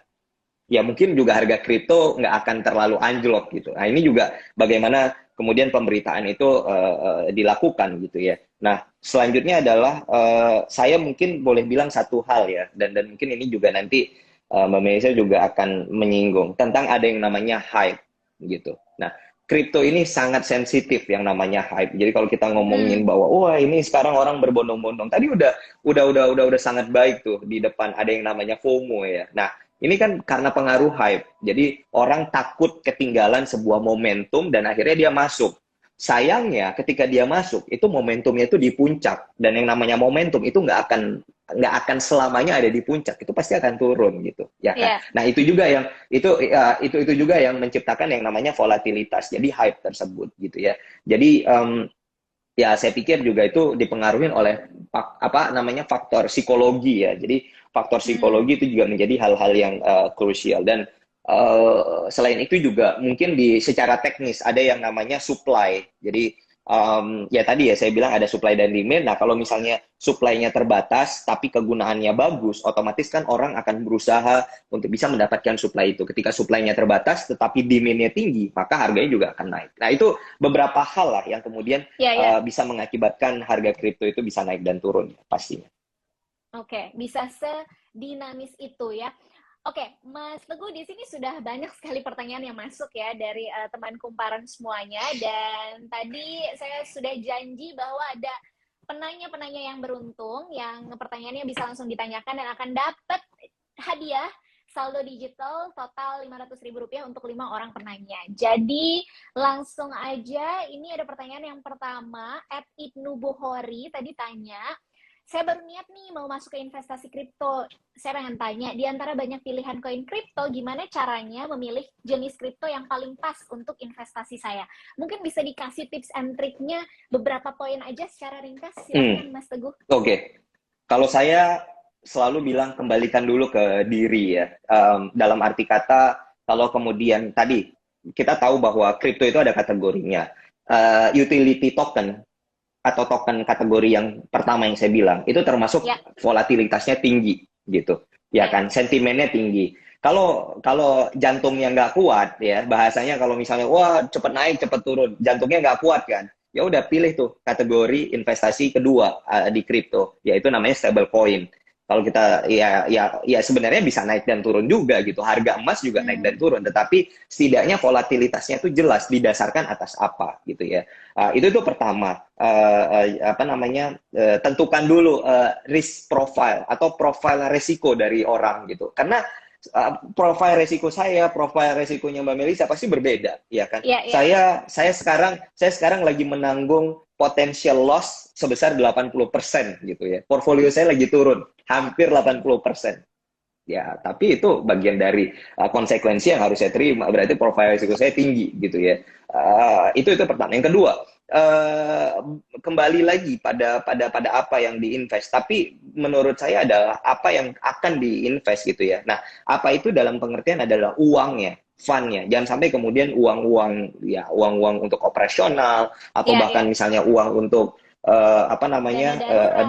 ya mungkin juga harga kripto nggak akan terlalu anjlok gitu. Nah, ini juga bagaimana kemudian pemberitaan itu dilakukan gitu ya. Nah, selanjutnya adalah saya mungkin boleh bilang satu hal ya, dan mungkin ini juga nanti Mbak Melisa juga akan menyinggung tentang ada yang namanya hype gitu. Nah, kripto ini sangat sensitif yang namanya hype. Jadi kalau kita ngomongin Hmm. bahwa wah ini sekarang orang berbondong-bondong, tadi udah sangat baik tuh di depan ada yang namanya FOMO ya. Nah, ini kan karena pengaruh hype. Jadi orang takut ketinggalan sebuah momentum dan akhirnya dia masuk. Sayangnya ketika dia masuk itu momentumnya itu di puncak, dan yang namanya momentum itu nggak akan selamanya ada di puncak, itu pasti akan turun gitu ya kan. Ya. Nah itu juga yang itu juga yang menciptakan yang namanya volatilitas, jadi hype tersebut gitu ya. Jadi ya saya pikir juga itu dipengaruhi oleh apa namanya faktor psikologi ya. Jadi faktor Hmm. psikologi itu juga menjadi hal-hal yang krusial, dan selain itu juga mungkin di secara teknis ada yang namanya supply. Jadi ya tadi ya saya bilang ada supply dan demand. Nah kalau misalnya supply-nya terbatas tapi kegunaannya bagus, otomatis kan orang akan berusaha untuk bisa mendapatkan supply itu. Ketika supply-nya terbatas tetapi demand-nya tinggi, maka harganya juga akan naik. Nah itu beberapa hal lah yang kemudian Ya, ya. bisa mengakibatkan harga kripto itu bisa naik dan turun pastinya. Oke, bisa sedinamis itu ya. Oke, Mas Teguh, di sini sudah banyak sekali pertanyaan yang masuk ya dari teman kumparan semuanya. Dan tadi saya sudah janji bahwa ada penanya-penanya yang beruntung, yang pertanyaannya bisa langsung ditanyakan dan akan dapat hadiah saldo digital total Rp500.000 untuk 5 orang penanya. Jadi langsung aja, ini ada pertanyaan yang pertama, @ibnu Buhori tadi tanya, saya baru niat nih mau masuk ke investasi kripto. Saya pengen tanya, di antara banyak pilihan koin kripto, gimana caranya memilih jenis kripto yang paling pas untuk investasi saya? Mungkin bisa dikasih tips and triknya beberapa poin aja secara ringkas, silakan Mas Teguh. Oke. Kalau saya selalu bilang kembalikan dulu ke diri ya. Dalam arti kata, kalau kemudian tadi kita tahu bahwa kripto itu ada kategorinya. Utility token atau token kategori yang pertama yang saya bilang itu termasuk volatilitasnya tinggi gitu, ya kan, sentimennya tinggi. Kalau jantungnya nggak kuat ya, bahasanya kalau misalnya wah cepet naik cepet turun, jantungnya nggak kuat kan, ya udah pilih tuh kategori investasi kedua di kripto, yaitu namanya stable coin. Kalau kita ya sebenarnya bisa naik dan turun juga gitu. Harga emas juga naik dan turun, tetapi setidaknya volatilitasnya itu jelas didasarkan atas apa gitu ya. Itu pertama. Tentukan dulu risk profile atau profile resiko dari orang gitu. Karena profile resiko saya, profile resikonya Mbak Melisa pasti berbeda, ya kan? Saya sekarang lagi menanggung potential loss sebesar 80% gitu ya. Portfolio saya lagi turun hampir 80%. Ya, tapi itu bagian dari konsekuensi yang harus saya terima. Berarti profil risiko saya tinggi gitu ya. Itu pertama. Yang kedua, kembali lagi pada apa yang diinvest. Tapi menurut saya adalah apa yang akan diinvest gitu ya. Nah, apa itu dalam pengertian adalah uangnya, fund-nya. Jangan sampai kemudian uang untuk operasional atau bahkan misalnya uang untuk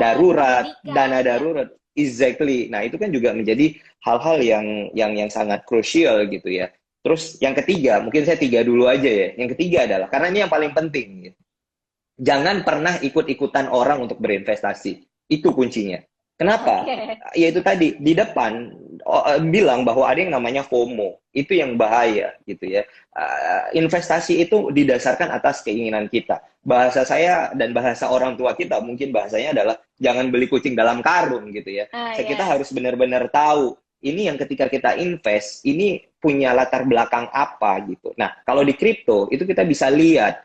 darurat, dana darurat. Exactly. Nah, itu kan juga menjadi hal-hal yang sangat krusial gitu ya. Terus yang ketiga, mungkin saya tiga dulu aja ya. Yang ketiga adalah, karena ini yang paling penting. Gitu. Jangan pernah ikut-ikutan orang untuk berinvestasi. Itu kuncinya. Kenapa? Ya itu tadi, di depan bilang bahwa ada yang namanya FOMO. Itu yang bahaya gitu ya. Investasi itu didasarkan atas keinginan kita. Bahasa saya dan bahasa orang tua kita mungkin bahasanya adalah jangan beli kucing dalam karung gitu ya. Kita harus benar-benar tahu ini yang ketika kita invest ini punya latar belakang apa gitu. Nah, kalau di kripto itu kita bisa lihat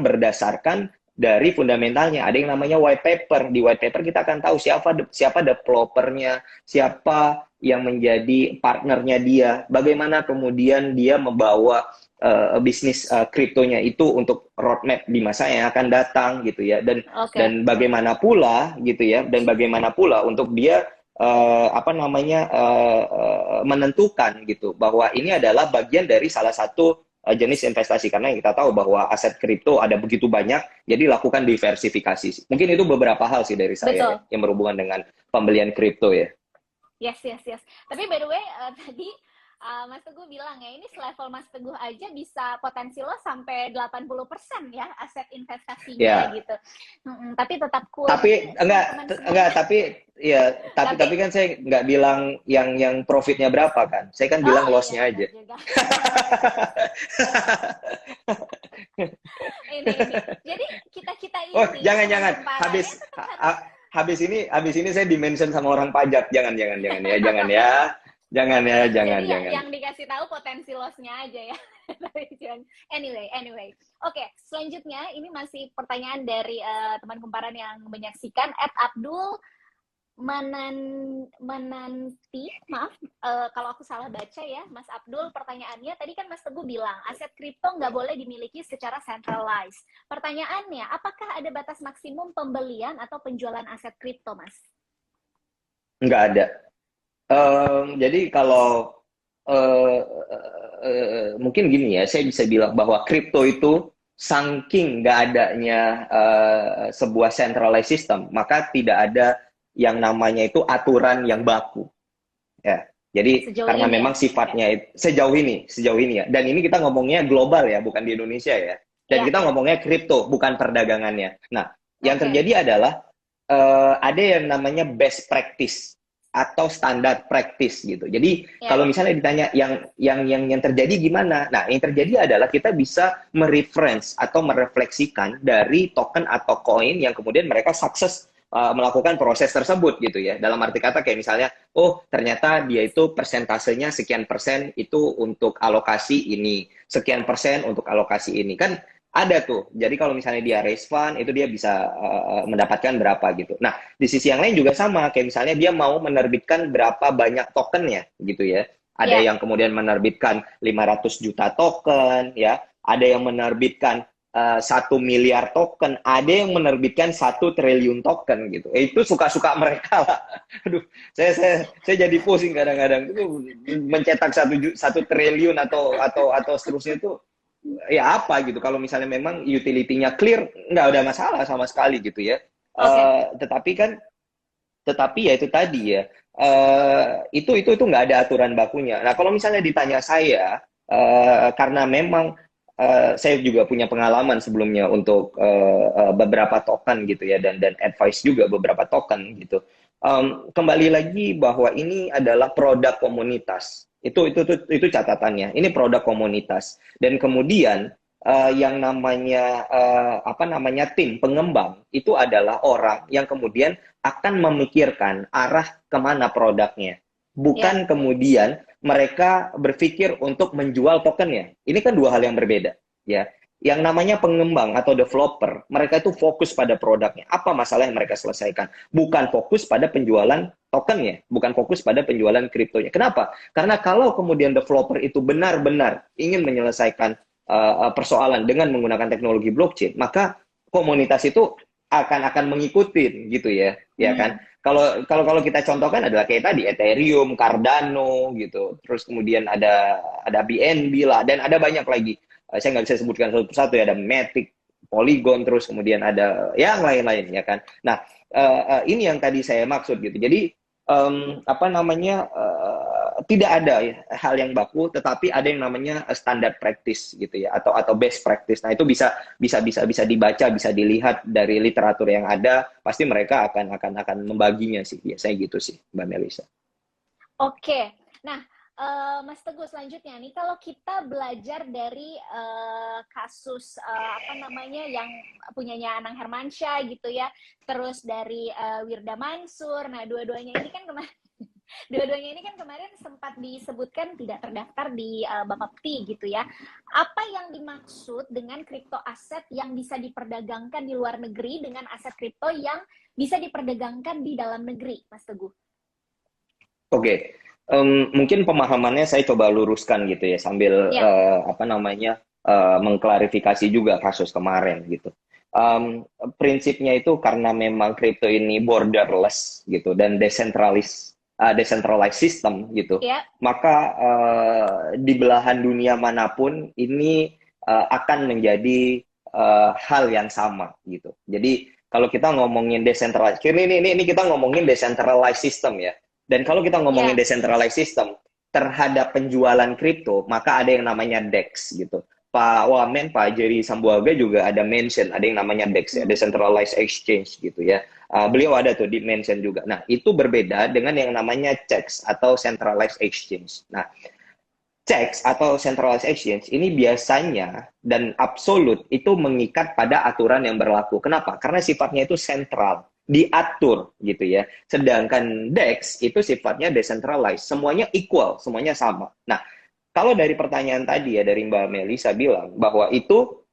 berdasarkan dari fundamentalnya. Ada yang namanya white paper. Di white paper kita akan tahu siapa developernya, siapa yang menjadi partnernya dia, bagaimana kemudian dia membawa bisnis kriptonya itu untuk roadmap di masa yang akan datang gitu ya, dan bagaimana pula gitu ya, dan bagaimana pula untuk dia menentukan gitu bahwa ini adalah bagian dari salah satu jenis investasi, karena kita tahu bahwa aset kripto ada begitu banyak, jadi lakukan diversifikasi. Mungkin itu beberapa hal sih dari saya yang berhubungan dengan pembelian kripto ya. Yes. Tapi by the way, tadi Mas Teguh bilang ya, ini selevel Mas Teguh aja bisa potensi lo sampai 80% ya aset investasinya gitu. Tapi tetap kuat. Tapi tapi kan saya nggak bilang yang profitnya berapa kan. Saya kan bilang loss-nya aja. ini. Jadi kita ini. Oh, jangan. Habis ini saya dimention sama orang pajak. Jangan ya. Jangan. Yang dikasih tahu potensi loss-nya aja ya. Anyway. Oke, selanjutnya ini masih pertanyaan dari teman kumparan yang menyaksikan @Abdul Menanti. Maaf kalau aku salah baca ya, Mas Abdul. Pertanyaannya tadi kan Mas Teguh bilang aset kripto nggak boleh dimiliki secara centralized. Pertanyaannya, apakah ada batas maksimum pembelian atau penjualan aset kripto, Mas? Nggak ada. Jadi kalau mungkin gini ya, saya bisa bilang bahwa kripto itu saking nggak adanya sebuah centralized system, maka tidak ada yang namanya itu aturan yang baku. Ya, jadi karena memang sifatnya sejauh ini ya, dan ini kita ngomongnya global ya, bukan di Indonesia ya. Dan kita ngomongnya kripto, bukan perdagangannya. Nah, yang terjadi adalah ada yang namanya best practice atau standar practice gitu. Jadi kalau misalnya ditanya yang terjadi gimana? Nah, yang terjadi adalah kita bisa mereference atau merefleksikan dari token atau koin yang kemudian mereka sukses melakukan proses tersebut gitu ya. Dalam arti kata kayak misalnya, oh ternyata dia itu persentasenya sekian persen itu untuk alokasi ini, sekian persen untuk alokasi ini. Kan ada tuh. Jadi kalau misalnya dia raise fund, itu dia bisa mendapatkan berapa gitu. Nah, di sisi yang lain juga sama. Kayak misalnya dia mau menerbitkan berapa banyak tokennya gitu ya. Ada Ya, yang kemudian menerbitkan 500 juta token, ya. Ada yang menerbitkan 1 miliar token. Ada yang menerbitkan 1 triliun token gitu. Itu suka-suka mereka lah. Aduh, saya jadi pusing kadang-kadang itu mencetak 1 triliun atau seterusnya itu ya apa gitu kalau misalnya memang utility-nya clear nggak ada masalah sama sekali gitu ya. oke. Tetapi kan tetapi ya itu tadi ya itu nggak ada aturan bakunya. Nah kalau misalnya ditanya saya karena memang saya juga punya pengalaman sebelumnya untuk beberapa token gitu ya dan advice juga beberapa token gitu. Kembali lagi bahwa ini adalah produk komunitas. Itu catatannya. Ini produk komunitas. Dan kemudian yang namanya apa namanya tim pengembang itu adalah orang yang kemudian akan memikirkan arah kemana produknya. Ya, Bukan kemudian mereka berpikir untuk menjual tokennya. Ini kan dua hal yang berbeda, ya. Yang namanya pengembang atau developer, mereka itu fokus pada produknya. Apa masalah yang mereka selesaikan? Bukan fokus pada penjualan tokennya, bukan fokus pada penjualan kriptonya. Kenapa? Karena kalau kemudian developer itu benar-benar ingin menyelesaikan persoalan dengan menggunakan teknologi blockchain, maka komunitas itu akan mengikuti gitu ya kan. hmm, Kalau kita contohkan adalah kayak tadi Ethereum, Cardano gitu. Terus kemudian ada BNB lah dan ada banyak lagi. Saya nggak bisa sebutkan satu persatu ya, ada Matic, Polygon, terus kemudian ada yang lain-lain ya kan. Nah, ini yang tadi saya maksud gitu. Jadi apa namanya tidak ada ya, hal yang baku, tetapi ada yang namanya standar practice gitu ya, atau best practice. Nah itu bisa dibaca, bisa dilihat dari literatur yang ada. Pasti mereka akan membaginya sih, biasanya gitu sih, Mbak Melisa. oke. Nah, Mas Teguh selanjutnya nih, kalau kita belajar dari kasus apa namanya yang punyanya Anang Hermansyah gitu ya, terus dari Wirda Mansur. Nah, dua-duanya ini kan kemarin sempat disebutkan tidak terdaftar di Bapepti gitu ya. Apa yang dimaksud dengan kripto aset yang bisa diperdagangkan di luar negeri dengan aset kripto yang bisa diperdagangkan di dalam negeri, Mas Teguh? Oke, mungkin pemahamannya saya coba luruskan gitu ya, sambil Ya, apa namanya mengklarifikasi juga kasus kemarin gitu. Prinsipnya itu karena memang kripto ini borderless gitu dan decentralized system gitu, ya, maka di belahan dunia manapun ini akan menjadi hal yang sama gitu. Jadi kalau kita ngomongin decentralized, ini kita ngomongin decentralized system ya. Dan kalau kita ngomongin ya. decentralized system terhadap penjualan kripto, maka ada yang namanya DEX gitu. Pak Wamen, Pak Jerry Sambuaga juga ada mention, ada yang namanya DEX ya, Hmm. Decentralized Exchange gitu ya. Beliau ada tuh di mention juga. Nah, itu berbeda dengan yang namanya CEX atau Centralized Exchange. Nah, CEX atau Centralized Exchange ini biasanya dan absolut itu mengikat pada aturan yang berlaku. Kenapa? Karena sifatnya itu sentral, diatur gitu ya. Sedangkan DEX itu sifatnya decentralized, semuanya equal, semuanya sama. Nah, kalau dari pertanyaan tadi ya dari Mbak Melisa bilang bahwa itu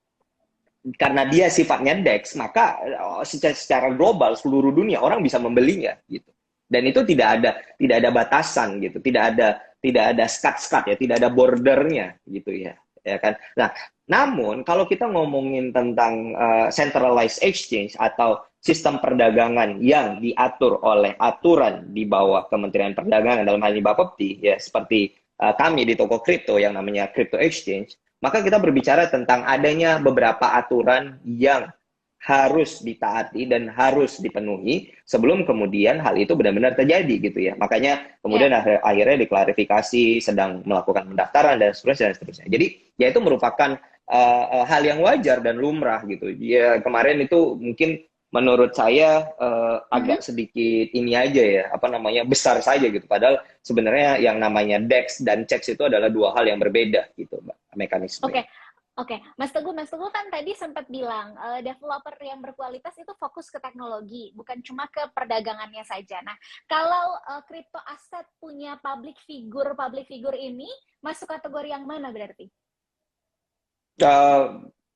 karena dia sifatnya DEX, maka secara global seluruh dunia orang bisa membelinya gitu. Dan itu tidak ada batasan gitu, tidak ada skat-skat ya, tidak ada bordernya gitu ya kan. Nah, namun kalau kita ngomongin tentang centralized exchange atau sistem perdagangan yang diatur oleh aturan di bawah Kementerian Perdagangan dalam hal ini Bapepti ya, seperti kami di toko kripto yang namanya crypto exchange, maka kita berbicara tentang adanya beberapa aturan yang harus ditaati dan harus dipenuhi sebelum kemudian hal itu benar-benar terjadi gitu ya. Makanya kemudian Ya, akhirnya diklarifikasi sedang melakukan pendaftaran dan seterusnya dan seterusnya. Jadi ya itu merupakan hal yang wajar dan lumrah gitu. Ya kemarin itu mungkin menurut saya agak mhm. sedikit ini aja ya, apa namanya besar saja gitu. Padahal sebenarnya yang namanya DEX dan CEX itu adalah dua hal yang berbeda gitu, Mbak, Oke, mekanismenya. oke. Mas Teguh kan tadi sempat bilang developer yang berkualitas itu fokus ke teknologi, bukan cuma ke perdagangannya saja. Nah, kalau crypto aset punya public figure ini masuk kategori yang mana berarti?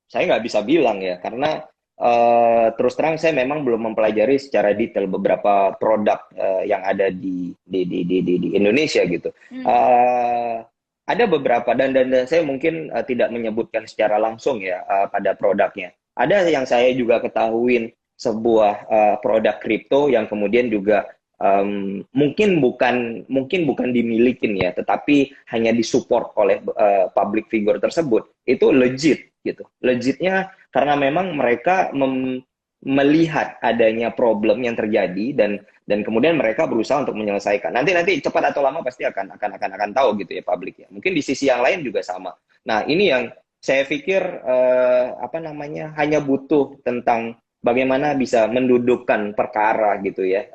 saya nggak bisa bilang ya, karena terus terang saya memang belum mempelajari secara detail beberapa produk yang ada di Indonesia gitu. Eh, ada beberapa dan saya mungkin tidak menyebutkan secara langsung ya pada produknya. Ada yang saya juga ketahuin sebuah produk kripto yang kemudian juga mungkin bukan dimilikin ya, tetapi hanya disupport oleh public figure tersebut. Itu legit gitu. Legitnya karena memang mereka melihat adanya problem yang terjadi dan kemudian mereka berusaha untuk menyelesaikan. Nanti cepat atau lama pasti akan tahu gitu ya publik ya. Mungkin di sisi yang lain juga sama. Nah, ini yang saya pikir apa namanya hanya butuh tentang bagaimana bisa mendudukkan perkara gitu ya,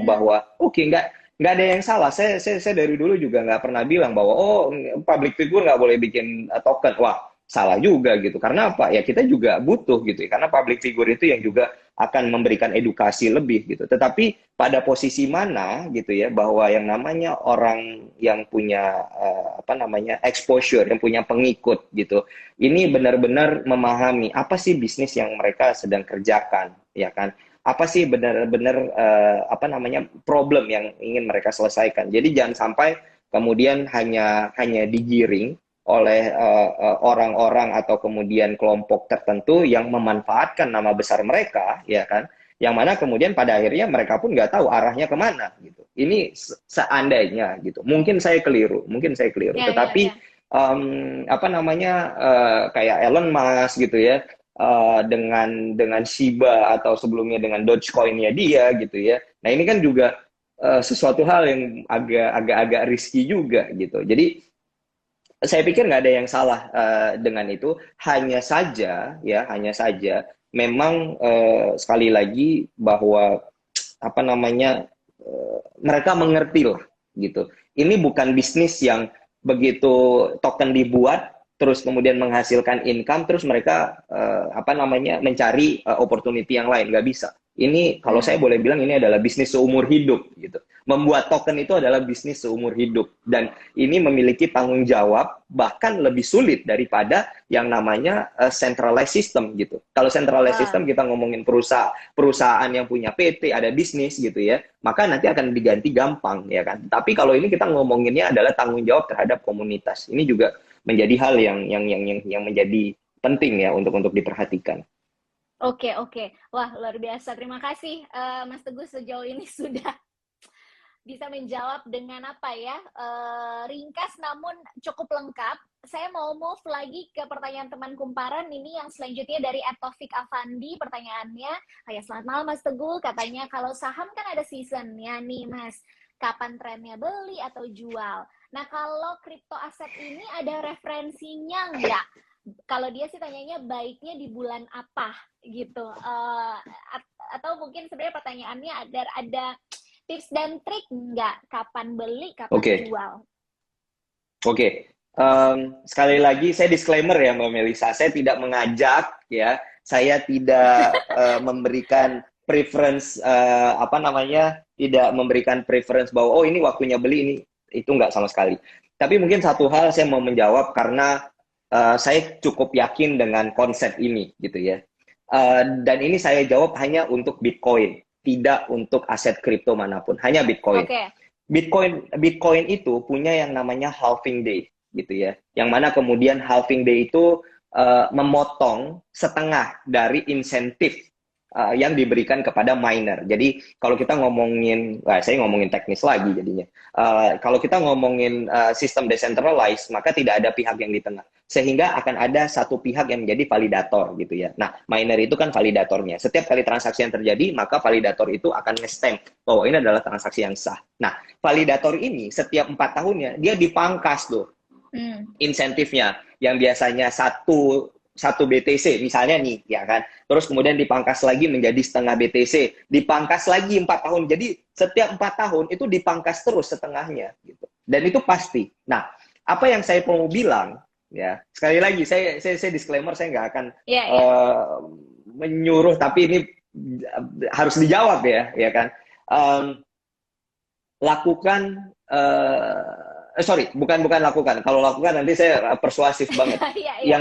bahwa oke, nggak ada yang salah. Saya dari dulu juga nggak pernah bilang bahwa oh, public figure nggak boleh bikin token. Wah, salah juga gitu. Karena apa? Ya kita juga butuh gitu ya. Karena public figure itu yang juga akan memberikan edukasi lebih gitu. Tetapi pada posisi mana gitu ya, bahwa yang namanya orang yang punya apa namanya exposure, yang punya pengikut gitu, ini benar-benar memahami apa sih bisnis yang mereka sedang kerjakan, ya kan? Apa sih benar-benar apa namanya problem yang ingin mereka selesaikan. Jadi jangan sampai kemudian hanya digiring oleh orang-orang atau kemudian kelompok tertentu yang memanfaatkan nama besar mereka, ya kan? Yang mana kemudian pada akhirnya mereka pun nggak tahu arahnya kemana, gitu. Ini seandainya, gitu. Mungkin saya keliru, tetapi apa namanya kayak Elon Musk gitu ya, dengan Shiba atau sebelumnya dengan Dogecoin-nya dia, gitu ya. Nah ini kan juga sesuatu hal yang agak risky juga, gitu. Jadi saya pikir nggak ada yang salah dengan itu. Hanya saja memang sekali lagi bahwa apa namanya mereka mengerti lah gitu. Ini bukan bisnis yang begitu token dibuat terus kemudian menghasilkan income terus mereka apa namanya mencari opportunity yang lain, nggak bisa. Ini kalau saya boleh bilang ini adalah bisnis seumur hidup gitu. Membuat token itu adalah bisnis seumur hidup dan ini memiliki tanggung jawab bahkan lebih sulit daripada yang namanya centralized system gitu. Kalau centralized system kita ngomongin perusahaan yang punya PT, ada bisnis gitu ya, maka nanti akan diganti gampang ya kan. Tapi kalau ini kita ngomonginnya adalah tanggung jawab terhadap komunitas. Ini juga menjadi hal yang menjadi penting ya untuk diperhatikan. Oke. Wah, luar biasa. Terima kasih Mas Teguh sejauh ini sudah bisa menjawab dengan apa ya, ringkas namun cukup lengkap. Saya mau move lagi ke pertanyaan teman kumparan ini yang selanjutnya dari Taufik Afandi. Pertanyaannya, selamat malam Mas Teguh. Katanya kalau saham kan ada seasonnya nih Mas. Kapan trennya beli atau jual? Nah kalau kripto aset ini ada referensinya nggak? Kalau dia sih tanyanya baiknya di bulan apa gitu, atau mungkin sebenarnya pertanyaannya ada tips dan trik nggak kapan beli kapan jual? Oke. Sekali lagi saya disclaimer ya Mbak Melisa, saya tidak mengajak ya, saya tidak memberikan preference apa namanya, tidak memberikan preference bahwa oh ini waktunya beli, ini itu nggak sama sekali. Tapi mungkin satu hal saya mau menjawab karena saya cukup yakin dengan konsep ini gitu ya. Dan ini saya jawab hanya untuk Bitcoin, tidak untuk aset kripto manapun, hanya Bitcoin. Okay. Bitcoin itu punya yang namanya halving day gitu ya. Yang mana kemudian halving day itu memotong setengah dari insentif yang diberikan kepada miner. Jadi kalau kita ngomongin, saya ngomongin teknis lagi jadinya. Kalau kita ngomongin sistem decentralized, maka tidak ada pihak yang di tengah. Sehingga akan ada satu pihak yang menjadi validator gitu ya. Nah, miner itu kan validatornya. Setiap kali transaksi yang terjadi, maka validator itu akan nge-stamp bahwa ini adalah transaksi yang sah. Nah, validator ini setiap 4 tahunnya, dia dipangkas tuh insentifnya. Yang biasanya satu BTC misalnya nih ya kan, terus kemudian dipangkas lagi menjadi setengah BTC, dipangkas lagi 4 tahun, jadi setiap 4 tahun itu dipangkas terus setengahnya gitu, dan itu pasti. Nah, apa yang saya mau bilang ya, sekali lagi saya disclaimer, saya nggak akan menyuruh, tapi ini harus dijawab ya kan. Lakukan Sorry, bukan lakukan. Kalau lakukan nanti saya persuasif banget. Iya, iya.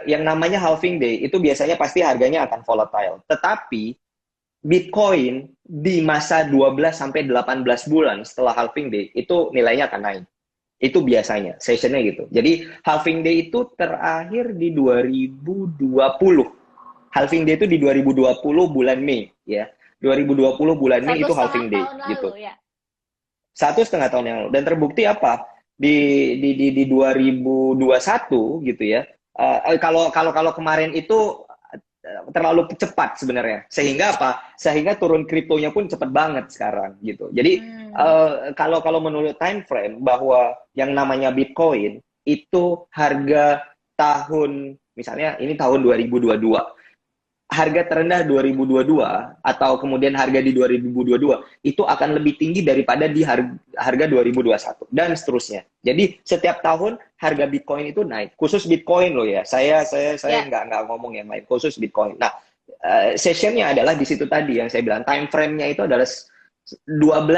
Yang namanya halving day itu biasanya pasti harganya akan volatile. Tetapi Bitcoin di masa 12 sampai 18 bulan setelah halving day itu nilainya akan naik. Itu biasanya sessionnya gitu. Jadi halving day itu terakhir di 2020. Halving day itu di 2020 bulan Mei ya. 2020 bulan Mei Satu itu setengah halving day tahun gitu. lalu ya. 1,5 tahun yang lalu. Dan terbukti apa? Di 2021 gitu ya. Kalau kemarin itu terlalu cepat sebenarnya. Sehingga apa? Sehingga turun kriptonya pun cepat banget sekarang gitu. Jadi kalau menurut time frame bahwa yang namanya Bitcoin itu harga tahun misalnya ini tahun 2022, harga terendah 2022 atau kemudian harga di 2022 itu akan lebih tinggi daripada di harga 2021 dan seterusnya. Jadi setiap tahun harga Bitcoin itu naik. Khusus Bitcoin loh ya. Saya nggak ngomong yang lain. Khusus Bitcoin. Nah, sessionnya adalah di situ tadi yang saya bilang time frame-nya itu adalah 12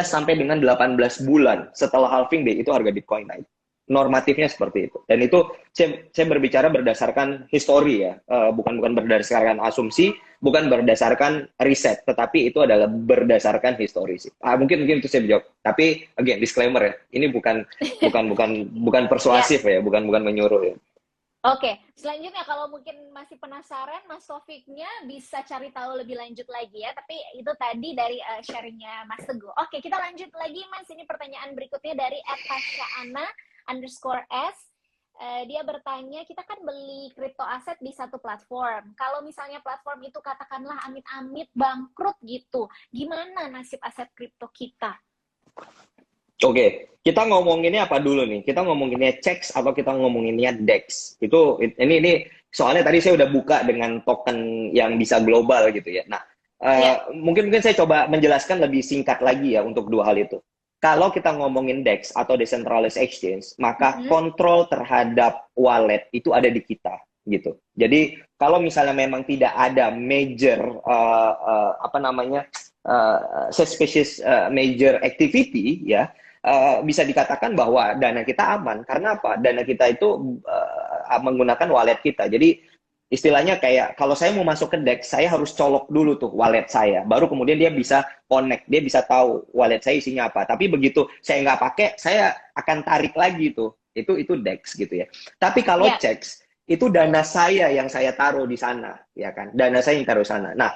sampai dengan 18 bulan setelah halving day itu harga Bitcoin naik. Normatifnya seperti itu. Dan itu saya berbicara berdasarkan histori ya, bukan berdasarkan asumsi, bukan berdasarkan riset, tetapi itu adalah berdasarkan histori sih. Mungkin itu saya jawab. Tapi again disclaimer ya, ini bukan persuasif ya, bukan menyuruh ya. Oke, selanjutnya kalau mungkin masih penasaran, Mas Taufiknya bisa cari tahu lebih lanjut lagi ya. Tapi itu tadi dari sharingnya Mas Teguh. Oke, kita lanjut lagi Mas. Ini pertanyaan berikutnya dari @tasyaana_s. Dia bertanya, kita kan beli kripto aset di satu platform. Kalau misalnya platform itu katakanlah amit-amit bangkrut gitu, gimana nasib aset kripto kita? Oke, kita ngomonginnya apa dulu nih? Kita ngomonginnya CEX atau kita ngomonginnya DEX? Ini soalnya tadi saya udah buka dengan token yang bisa global gitu ya. Nah, mungkin saya coba menjelaskan lebih singkat lagi ya untuk dua hal itu. Kalau kita ngomongin DEX atau Decentralized Exchange, maka kontrol terhadap wallet itu ada di kita gitu. Jadi kalau misalnya memang tidak ada major suspicious major activity ya, bisa dikatakan bahwa dana kita aman. Karena apa? Dana kita itu menggunakan wallet kita. Jadi istilahnya kayak kalau saya mau masuk ke DEX, saya harus colok dulu tuh wallet saya. Baru kemudian dia bisa connect, dia bisa tahu wallet saya isinya apa. Tapi begitu saya nggak pakai, saya akan tarik lagi tuh. Itu DEX gitu ya. Tapi kalau CEX, itu dana saya yang saya taruh di sana, ya kan? Dana saya yang taruh di sana. Nah,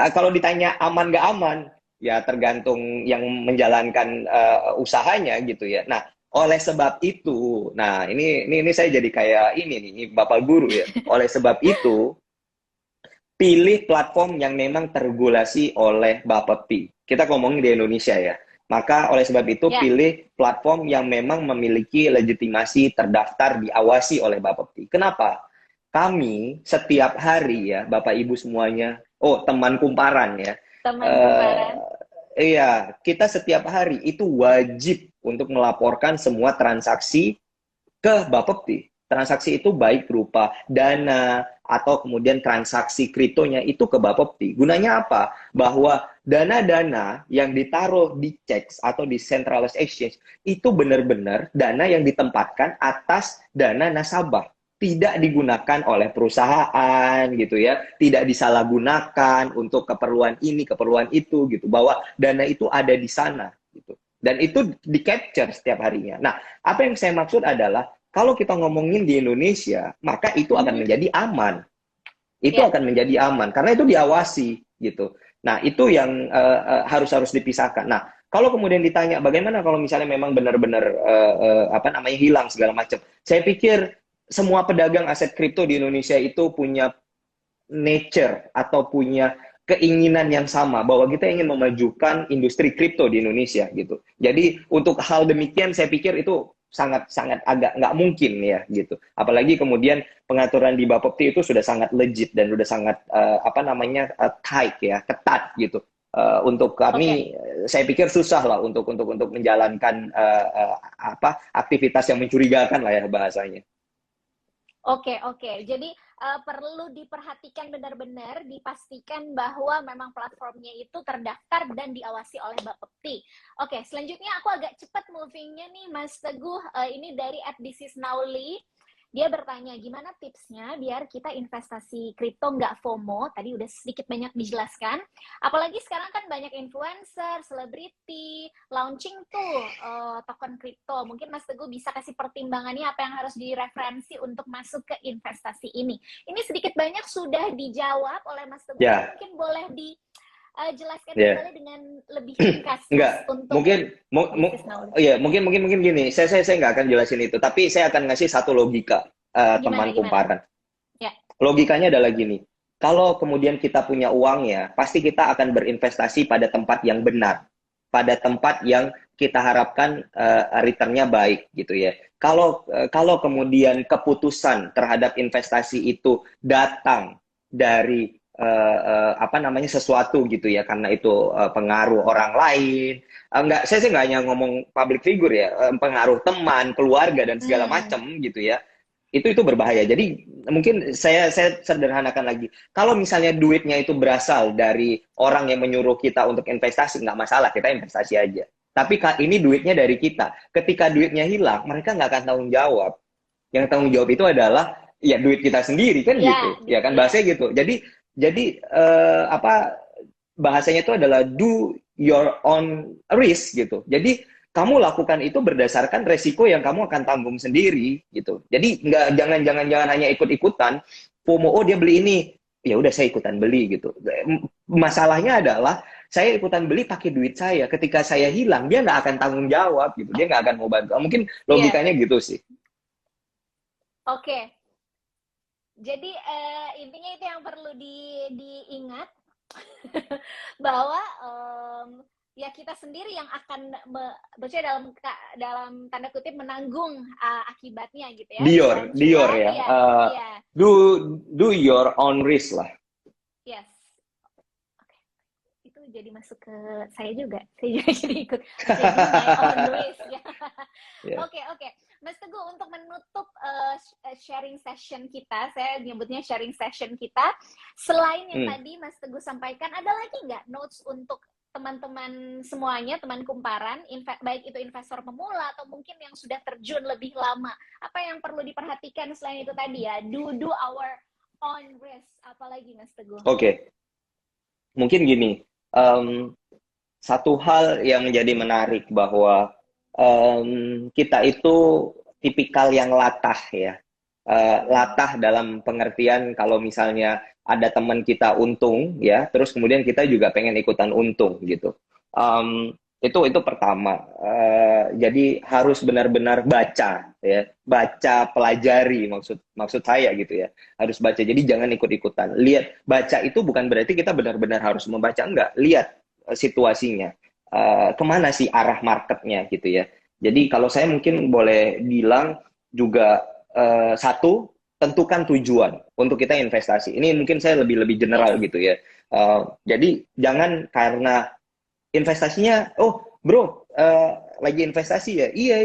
kalau ditanya aman nggak aman, ya tergantung yang menjalankan usahanya gitu ya. Nah, oleh sebab itu, nah ini saya jadi kayak ini Bapak Guru ya. Oleh sebab itu, pilih platform yang memang terregulasi oleh Bapepti. Kita ngomongin di Indonesia ya. Maka oleh sebab itu pilih platform yang memang memiliki legitimasi terdaftar diawasi oleh Bapepti. Kenapa? Kami setiap hari ya, Bapak Ibu semuanya, teman kumparan ya. Teman kumparan. Iya, kita setiap hari itu wajib untuk melaporkan semua transaksi ke Bapepti. Transaksi itu baik berupa dana atau kemudian transaksi kriptonya itu ke Bapepti. Gunanya apa? Bahwa dana-dana yang ditaruh di CEX atau di Centralized Exchange itu benar-benar dana yang ditempatkan atas dana nasabah. Tidak digunakan oleh perusahaan gitu ya, tidak disalahgunakan untuk keperluan ini, keperluan itu gitu, bahwa dana itu ada di sana gitu. Dan itu di-capture setiap harinya. Nah, apa yang saya maksud adalah kalau kita ngomongin di Indonesia, maka itu akan menjadi aman. Itu akan menjadi aman karena itu diawasi gitu. Nah, itu yang harus dipisahkan. Nah, kalau kemudian ditanya bagaimana kalau misalnya memang benar-benar hilang segala macam. Saya pikir semua pedagang aset kripto di Indonesia itu punya nature atau punya keinginan yang sama bahwa kita ingin memajukan industri kripto di Indonesia gitu. Jadi untuk hal demikian saya pikir itu sangat agak nggak mungkin ya gitu. Apalagi kemudian pengaturan di Bapepti itu sudah sangat legit dan sudah sangat tight ya, ketat gitu. Untuk kami saya pikir susah lah untuk menjalankan aktivitas yang mencurigakan lah ya bahasanya. Oke, oke. Jadi perlu diperhatikan benar-benar, dipastikan bahwa memang platformnya itu terdaftar dan diawasi oleh Bapepti. Oke, selanjutnya aku agak cepat movingnya nih, Mas Teguh. Ini dari @thisisnowly. Dia bertanya, gimana tipsnya biar kita investasi kripto nggak FOMO? Tadi udah sedikit banyak dijelaskan. Apalagi sekarang kan banyak influencer, selebriti, launching tuh token kripto. Mungkin Mas Teguh bisa kasih pertimbangannya apa yang harus direferensi untuk masuk ke investasi ini. Ini sedikit banyak sudah dijawab oleh Mas Teguh, tapi Ya, mungkin boleh dijelaskan ya. kembali dengan lebih ringkas, Mas, Enggak, untuk mungkin bisnis knowledge. ya mungkin gini. Saya nggak akan jelasin itu, tapi saya akan ngasih satu logika Gimana, teman gimana? kumparan. Ya, Logikanya adalah gini. Kalau kemudian kita punya uang ya, pasti kita akan berinvestasi pada tempat yang benar, pada tempat yang kita harapkan returnnya baik gitu ya. Kalau kemudian keputusan terhadap investasi itu datang dari apa namanya sesuatu gitu ya, karena itu pengaruh orang lain. Enggak, saya sih nggak hanya ngomong public figure ya, pengaruh teman, keluarga dan segala hmm, macam gitu ya. Itu berbahaya. Jadi mungkin saya sederhanakan lagi. Kalau misalnya duitnya itu berasal dari orang yang menyuruh kita untuk investasi, nggak masalah, kita investasi aja. Tapi ini duitnya dari kita. Ketika duitnya hilang, mereka nggak akan tanggung jawab. Yang tanggung jawab itu adalah ya duit kita sendiri kan ya, gitu, ya kan ya. bahasanya gitu. Jadi apa bahasanya itu adalah do your own risk gitu. Jadi kamu lakukan itu berdasarkan resiko yang kamu akan tanggung sendiri gitu. Jadi nggak jangan hanya ikut-ikutan FOMO, oh dia beli ini, ya udah saya ikutan beli gitu. Masalahnya adalah saya ikutan beli pakai duit saya. Ketika saya hilang, dia nggak akan tanggung jawab gitu. Dia nggak akan mau bantu. Mungkin Iya, logikanya gitu sih. oke. Jadi intinya itu yang perlu diingat bahwa ya kita sendiri yang akan dalam tanda kutip menanggung akibatnya gitu ya, Dior cuan-cuan. ya. Iya, iya, Do your own risk lah. yes. Oke, itu jadi masuk ke saya juga. Saya juga jadi ikut. Oke, do my own risk ya. Ya. Oke, oke. Mas Teguh, untuk menutup sharing session kita, saya nyebutnya sharing session kita, selain yang Hmm. tadi Mas Teguh sampaikan, ada lagi nggak notes untuk teman-teman semuanya, teman kumparan, baik itu investor pemula atau mungkin yang sudah terjun lebih lama? Apa yang perlu diperhatikan selain itu tadi ya? Do our own risk. Apalagi Mas Teguh? Oke, mungkin gini. em, Satu hal yang menjadi menarik bahwa kita itu tipikal yang latah ya. Latah dalam pengertian kalau misalnya ada teman kita untung ya, terus kemudian kita juga pengen ikutan untung gitu. Itu pertama. Jadi harus benar-benar baca ya, baca pelajari maksud maksud saya gitu ya. Harus baca. Jadi jangan ikut-ikutan. Lihat, baca itu bukan berarti kita benar-benar harus membaca, enggak. Lihat situasinya. Kemana sih arah marketnya gitu ya. Jadi kalau saya mungkin boleh bilang juga satu, tentukan tujuan untuk kita investasi. Ini mungkin saya lebih Yes. general gitu ya. Jadi jangan karena investasinya, oh bro, lagi investasi ya, iya,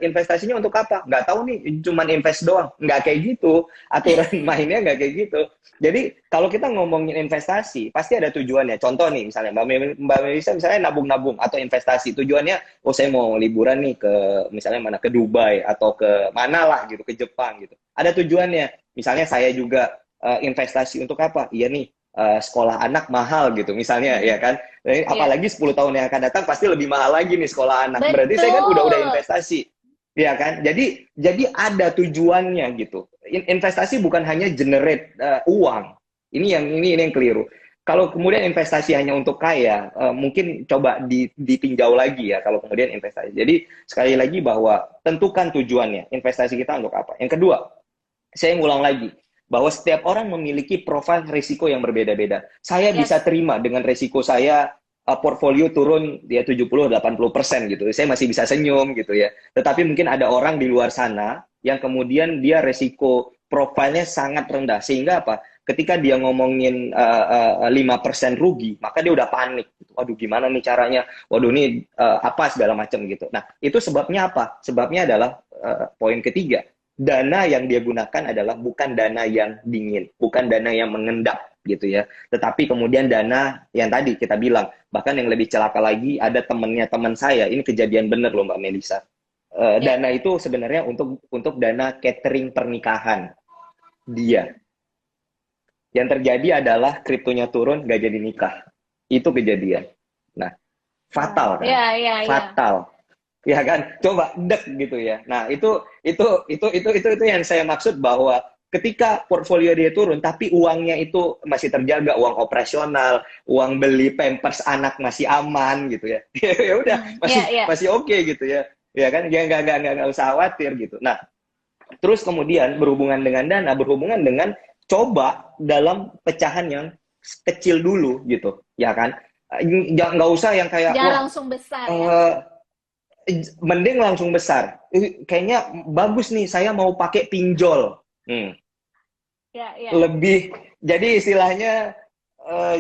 investasinya untuk apa? Nggak tahu nih, cuman invest doang. Nggak kayak gitu, aturan mainnya nggak kayak gitu. Jadi kalau kita ngomongin investasi, pasti ada tujuannya. Contoh nih, misalnya Mbak Melisa misalnya nabung-nabung atau investasi. Tujuannya, oh saya mau liburan nih ke misalnya mana, ke Dubai atau ke mana lah gitu, ke Jepang gitu. Ada tujuannya. Misalnya saya juga investasi untuk apa? Iya nih, sekolah anak mahal gitu misalnya ya kan. Ya. Apalagi 10 tahun yang akan datang pasti lebih mahal lagi nih sekolah anak. Berarti saya kan udah Betul. investasi. Ya kan? Jadi ada tujuannya gitu. Investasi bukan hanya generate uang. Ini yang keliru. Kalau kemudian investasi hanya untuk kaya, mungkin coba ditinjau lagi ya kalau kemudian investasi. Jadi sekali lagi bahwa tentukan tujuannya, investasi kita untuk apa. Yang kedua, saya ngulang lagi bahwa setiap orang memiliki profil risiko yang berbeda-beda. Saya bisa Yes. terima dengan risiko saya portfolio turun ya 70-80% gitu. Saya masih bisa senyum gitu ya. Tetapi mungkin ada orang di luar sana yang kemudian dia risiko profilnya sangat rendah sehingga apa? Ketika dia ngomongin 5% rugi, maka dia udah panik. Waduh, gimana nih caranya? Waduh, ini apa segala macam gitu. Nah, itu sebabnya apa? Sebabnya adalah poin ketiga. dana yang dia gunakan adalah bukan dana yang dingin, bukan dana yang mengendap gitu ya. Tetapi kemudian dana yang tadi kita bilang, bahkan yang lebih celaka lagi ada temennya teman saya, ini kejadian bener loh Mbak Melisa. Ya, Dana itu sebenarnya untuk dana catering pernikahan dia. Yang terjadi adalah kriptonya turun, gak jadi nikah. Itu kejadian. Nah, wow. fatal kan? Ya, ya, ya. Fatal. Ya kan, coba dek gitu ya. Nah itu yang saya maksud bahwa ketika portfolio dia turun, tapi uangnya itu masih terjaga, uang operasional, uang beli pampers anak masih aman gitu ya. Ya udah, masih Ya, ya. masih oke gitu ya. Ya kan, ya nggak usah khawatir gitu. Nah, terus kemudian berhubungan dengan dana, berhubungan dengan coba dalam pecahan yang kecil dulu gitu, ya kan. Nggak usah yang kayak Jangan wah langsung besar ya. eh, mending langsung besar. Kayaknya bagus nih, saya mau pakai pinjol. Ya, ya. Lebih, jadi istilahnya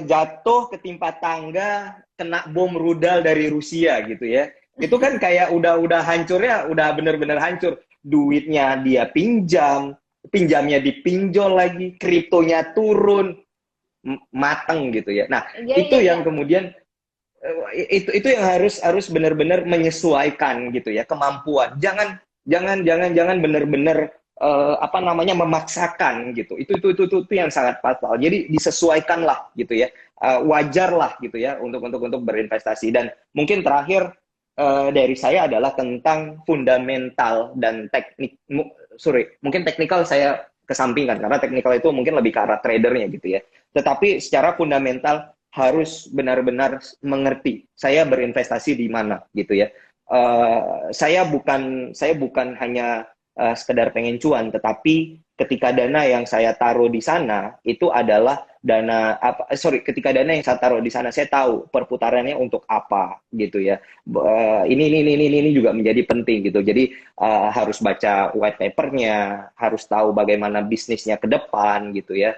jatuh ketimpa tangga, kena bom rudal dari Rusia gitu ya. Itu kan kayak udah hancurnya, udah bener-bener hancur. Duitnya dia pinjam, pinjamnya dipinjol lagi, kriptonya turun, mateng gitu ya. Nah, Ya, itu ya, yang ya. kemudian itu yang harus benar-benar menyesuaikan gitu ya, kemampuan. Jangan benar-benar apa namanya memaksakan gitu. Itu yang sangat fatal. Jadi disesuaikanlah gitu ya. Wajarlah gitu ya untuk berinvestasi. Dan mungkin terakhir dari saya adalah tentang fundamental dan teknik. Mungkin teknikal saya kesampingkan karena teknikal itu mungkin lebih ke arah tradernya gitu ya. Tetapi secara fundamental harus benar-benar mengerti saya berinvestasi di mana gitu ya. Saya bukan hanya sekedar pengen cuan, tetapi ketika dana yang saya taruh di sana itu adalah ketika dana yang saya taruh di sana saya tahu perputarannya untuk apa gitu ya. Ini juga menjadi penting gitu. Jadi harus baca white papernya, harus tahu bagaimana bisnisnya ke depan gitu ya.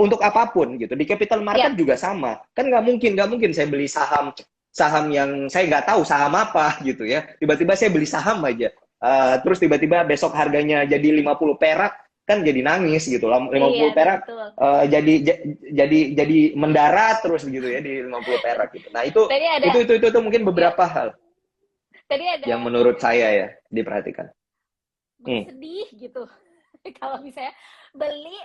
Untuk apapun gitu, di capital market Ya. juga sama, kan nggak mungkin saya beli saham saham yang saya nggak tahu saham apa gitu ya, tiba-tiba saya beli saham aja. Terus tiba-tiba besok harganya jadi 50 perak, kan jadi nangis gitu lah. Iya, 50 perak betul. jadi mendarat terus gitu ya di 50 perak gitu. Nah itu Tadi ada, itu itu itu, itu mungkin ya, beberapa hal tadi ada yang menurut saya ya diperhatikan. Hmm. sedih gitu. Kalau misalnya beli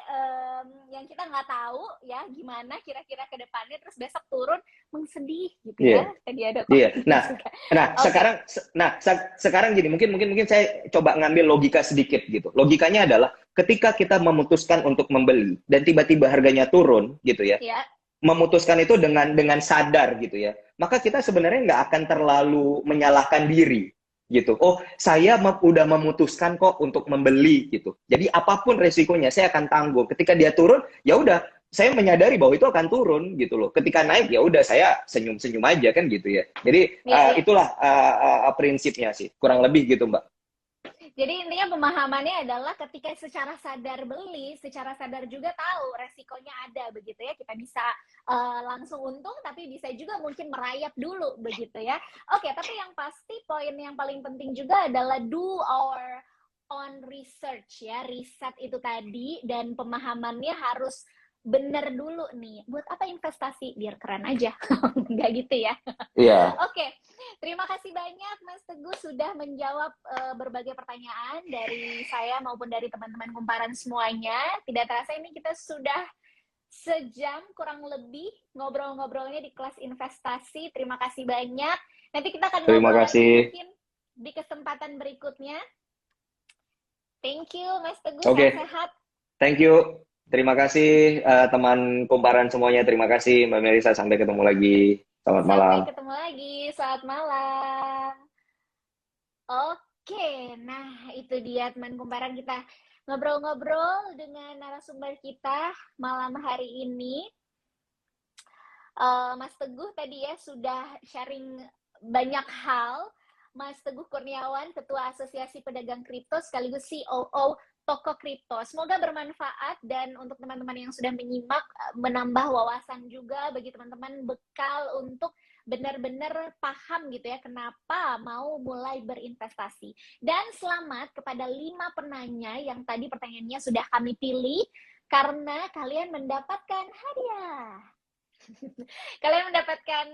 yang kita nggak tahu ya gimana kira-kira ke depannya, terus besok turun, mengsedih gitu Iya. ya. Tadi ada kok Iya. gitu Nah, juga. nah Oke. sekarang gini, mungkin saya coba ngambil logika sedikit gitu. Logikanya adalah ketika kita memutuskan untuk membeli dan tiba-tiba harganya turun gitu ya, Ya, memutuskan itu dengan sadar gitu ya, maka kita sebenarnya nggak akan terlalu menyalahkan diri gitu. Oh, saya udah memutuskan kok untuk membeli gitu. Jadi apapun resikonya saya akan tanggung. Ketika dia turun, ya udah saya menyadari bahwa itu akan turun gitu loh. Ketika naik ya udah saya senyum-senyum aja kan gitu ya. Jadi ya, ya. itulah prinsipnya sih. Kurang lebih gitu, Mbak. Jadi intinya pemahamannya adalah ketika secara sadar beli, secara sadar juga tahu resikonya ada begitu ya. Kita bisa langsung untung, tapi bisa juga mungkin merayap dulu begitu ya. Oke, tapi yang pasti poin yang paling penting juga adalah do our own research ya. Riset itu tadi dan pemahamannya harus benar dulu nih. Buat apa investasi? Biar keren aja. Enggak gitu ya. Iya. Oke, terima kasih banyak Mas Teguh sudah menjawab berbagai pertanyaan dari saya maupun dari teman-teman kumparan semuanya. Tidak terasa ini kita sudah sejam kurang lebih ngobrol-ngobrolnya di kelas investasi. Terima kasih banyak. Nanti kita akan Terima ngobrol lagi kasih. mungkin di kesempatan berikutnya. Thank you Mas Teguh, Oke, sehat-sehat. thank you. Terima kasih teman kumparan semuanya. Terima kasih Mbak Melisa. Sampai ketemu lagi. Selamat malam. Sampai ketemu lagi. Selamat malam. Oke, nah itu dia teman kumparan kita ngobrol-ngobrol dengan narasumber kita malam hari ini. Mas Teguh tadi ya sudah sharing banyak hal. Mas Teguh Kurniawan, Ketua Asosiasi Pedagang Kripto sekaligus COO Toko Kripto. Semoga bermanfaat dan untuk teman-teman yang sudah menyimak menambah wawasan juga bagi teman-teman bekal untuk benar-benar paham gitu ya kenapa mau mulai berinvestasi. Dan selamat kepada 5 penanya yang tadi pertanyaannya sudah kami pilih karena kalian mendapatkan hadiah. Kalian mendapatkan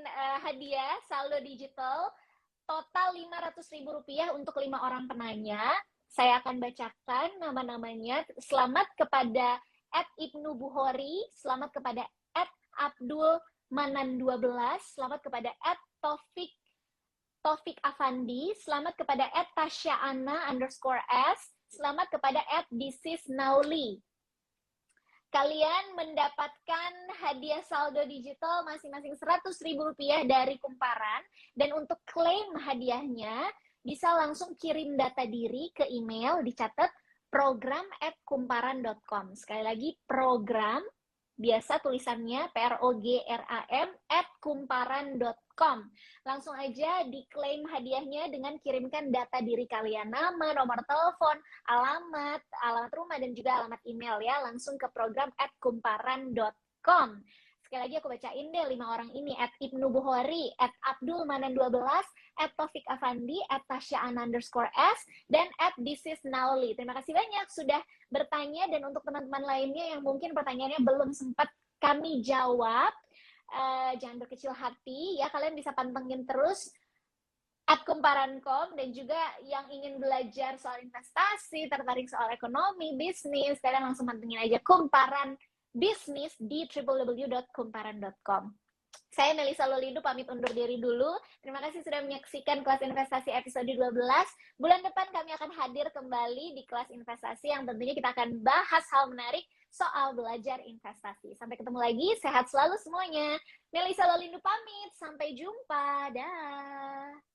hadiah saldo digital total Rp500.000 untuk 5 orang penanya. Saya akan bacakan nama-namanya. Selamat kepada @Ibnu Buhori, selamat kepada @Abdul Manan 12, selamat kepada @Taufik Afandi, selamat kepada @Tasyaana_S, selamat kepada @This_Nauli. Kalian mendapatkan hadiah saldo digital masing-masing Rp100.000 dari Kumparan. Dan untuk klaim hadiahnya, bisa langsung kirim data diri ke email, dicatat program@kumparan.com. Sekali lagi, program, biasa tulisannya program @kumparan.com. Langsung aja diklaim hadiahnya dengan kirimkan data diri kalian, nama, nomor telepon, alamat rumah, dan juga alamat email ya, langsung ke program @kumparan.com. Sekali lagi aku bacain deh 5 orang ini: @Ibnu Buhori, @Abdul Manan 12, @Taufik Afandi, @Tasyaana_S, dan @This_Nauli. Terima kasih banyak sudah bertanya, dan untuk teman-teman lainnya yang mungkin pertanyaannya belum sempat kami jawab, jangan berkecil hati ya, kalian bisa pantengin terus @kumparan.com, dan juga yang ingin belajar soal investasi, tertarik soal ekonomi, bisnis, kalian langsung pantengin aja Kumparan Bisnis di www.kumparan.com. Saya Melisa Lolindo pamit undur diri dulu. Terima kasih sudah menyaksikan kelas investasi episode 12. Bulan depan kami akan hadir kembali di kelas investasi yang tentunya kita akan bahas hal menarik soal belajar investasi. Sampai ketemu lagi, sehat selalu semuanya. Melisa Lolindo pamit, sampai jumpa. Dah.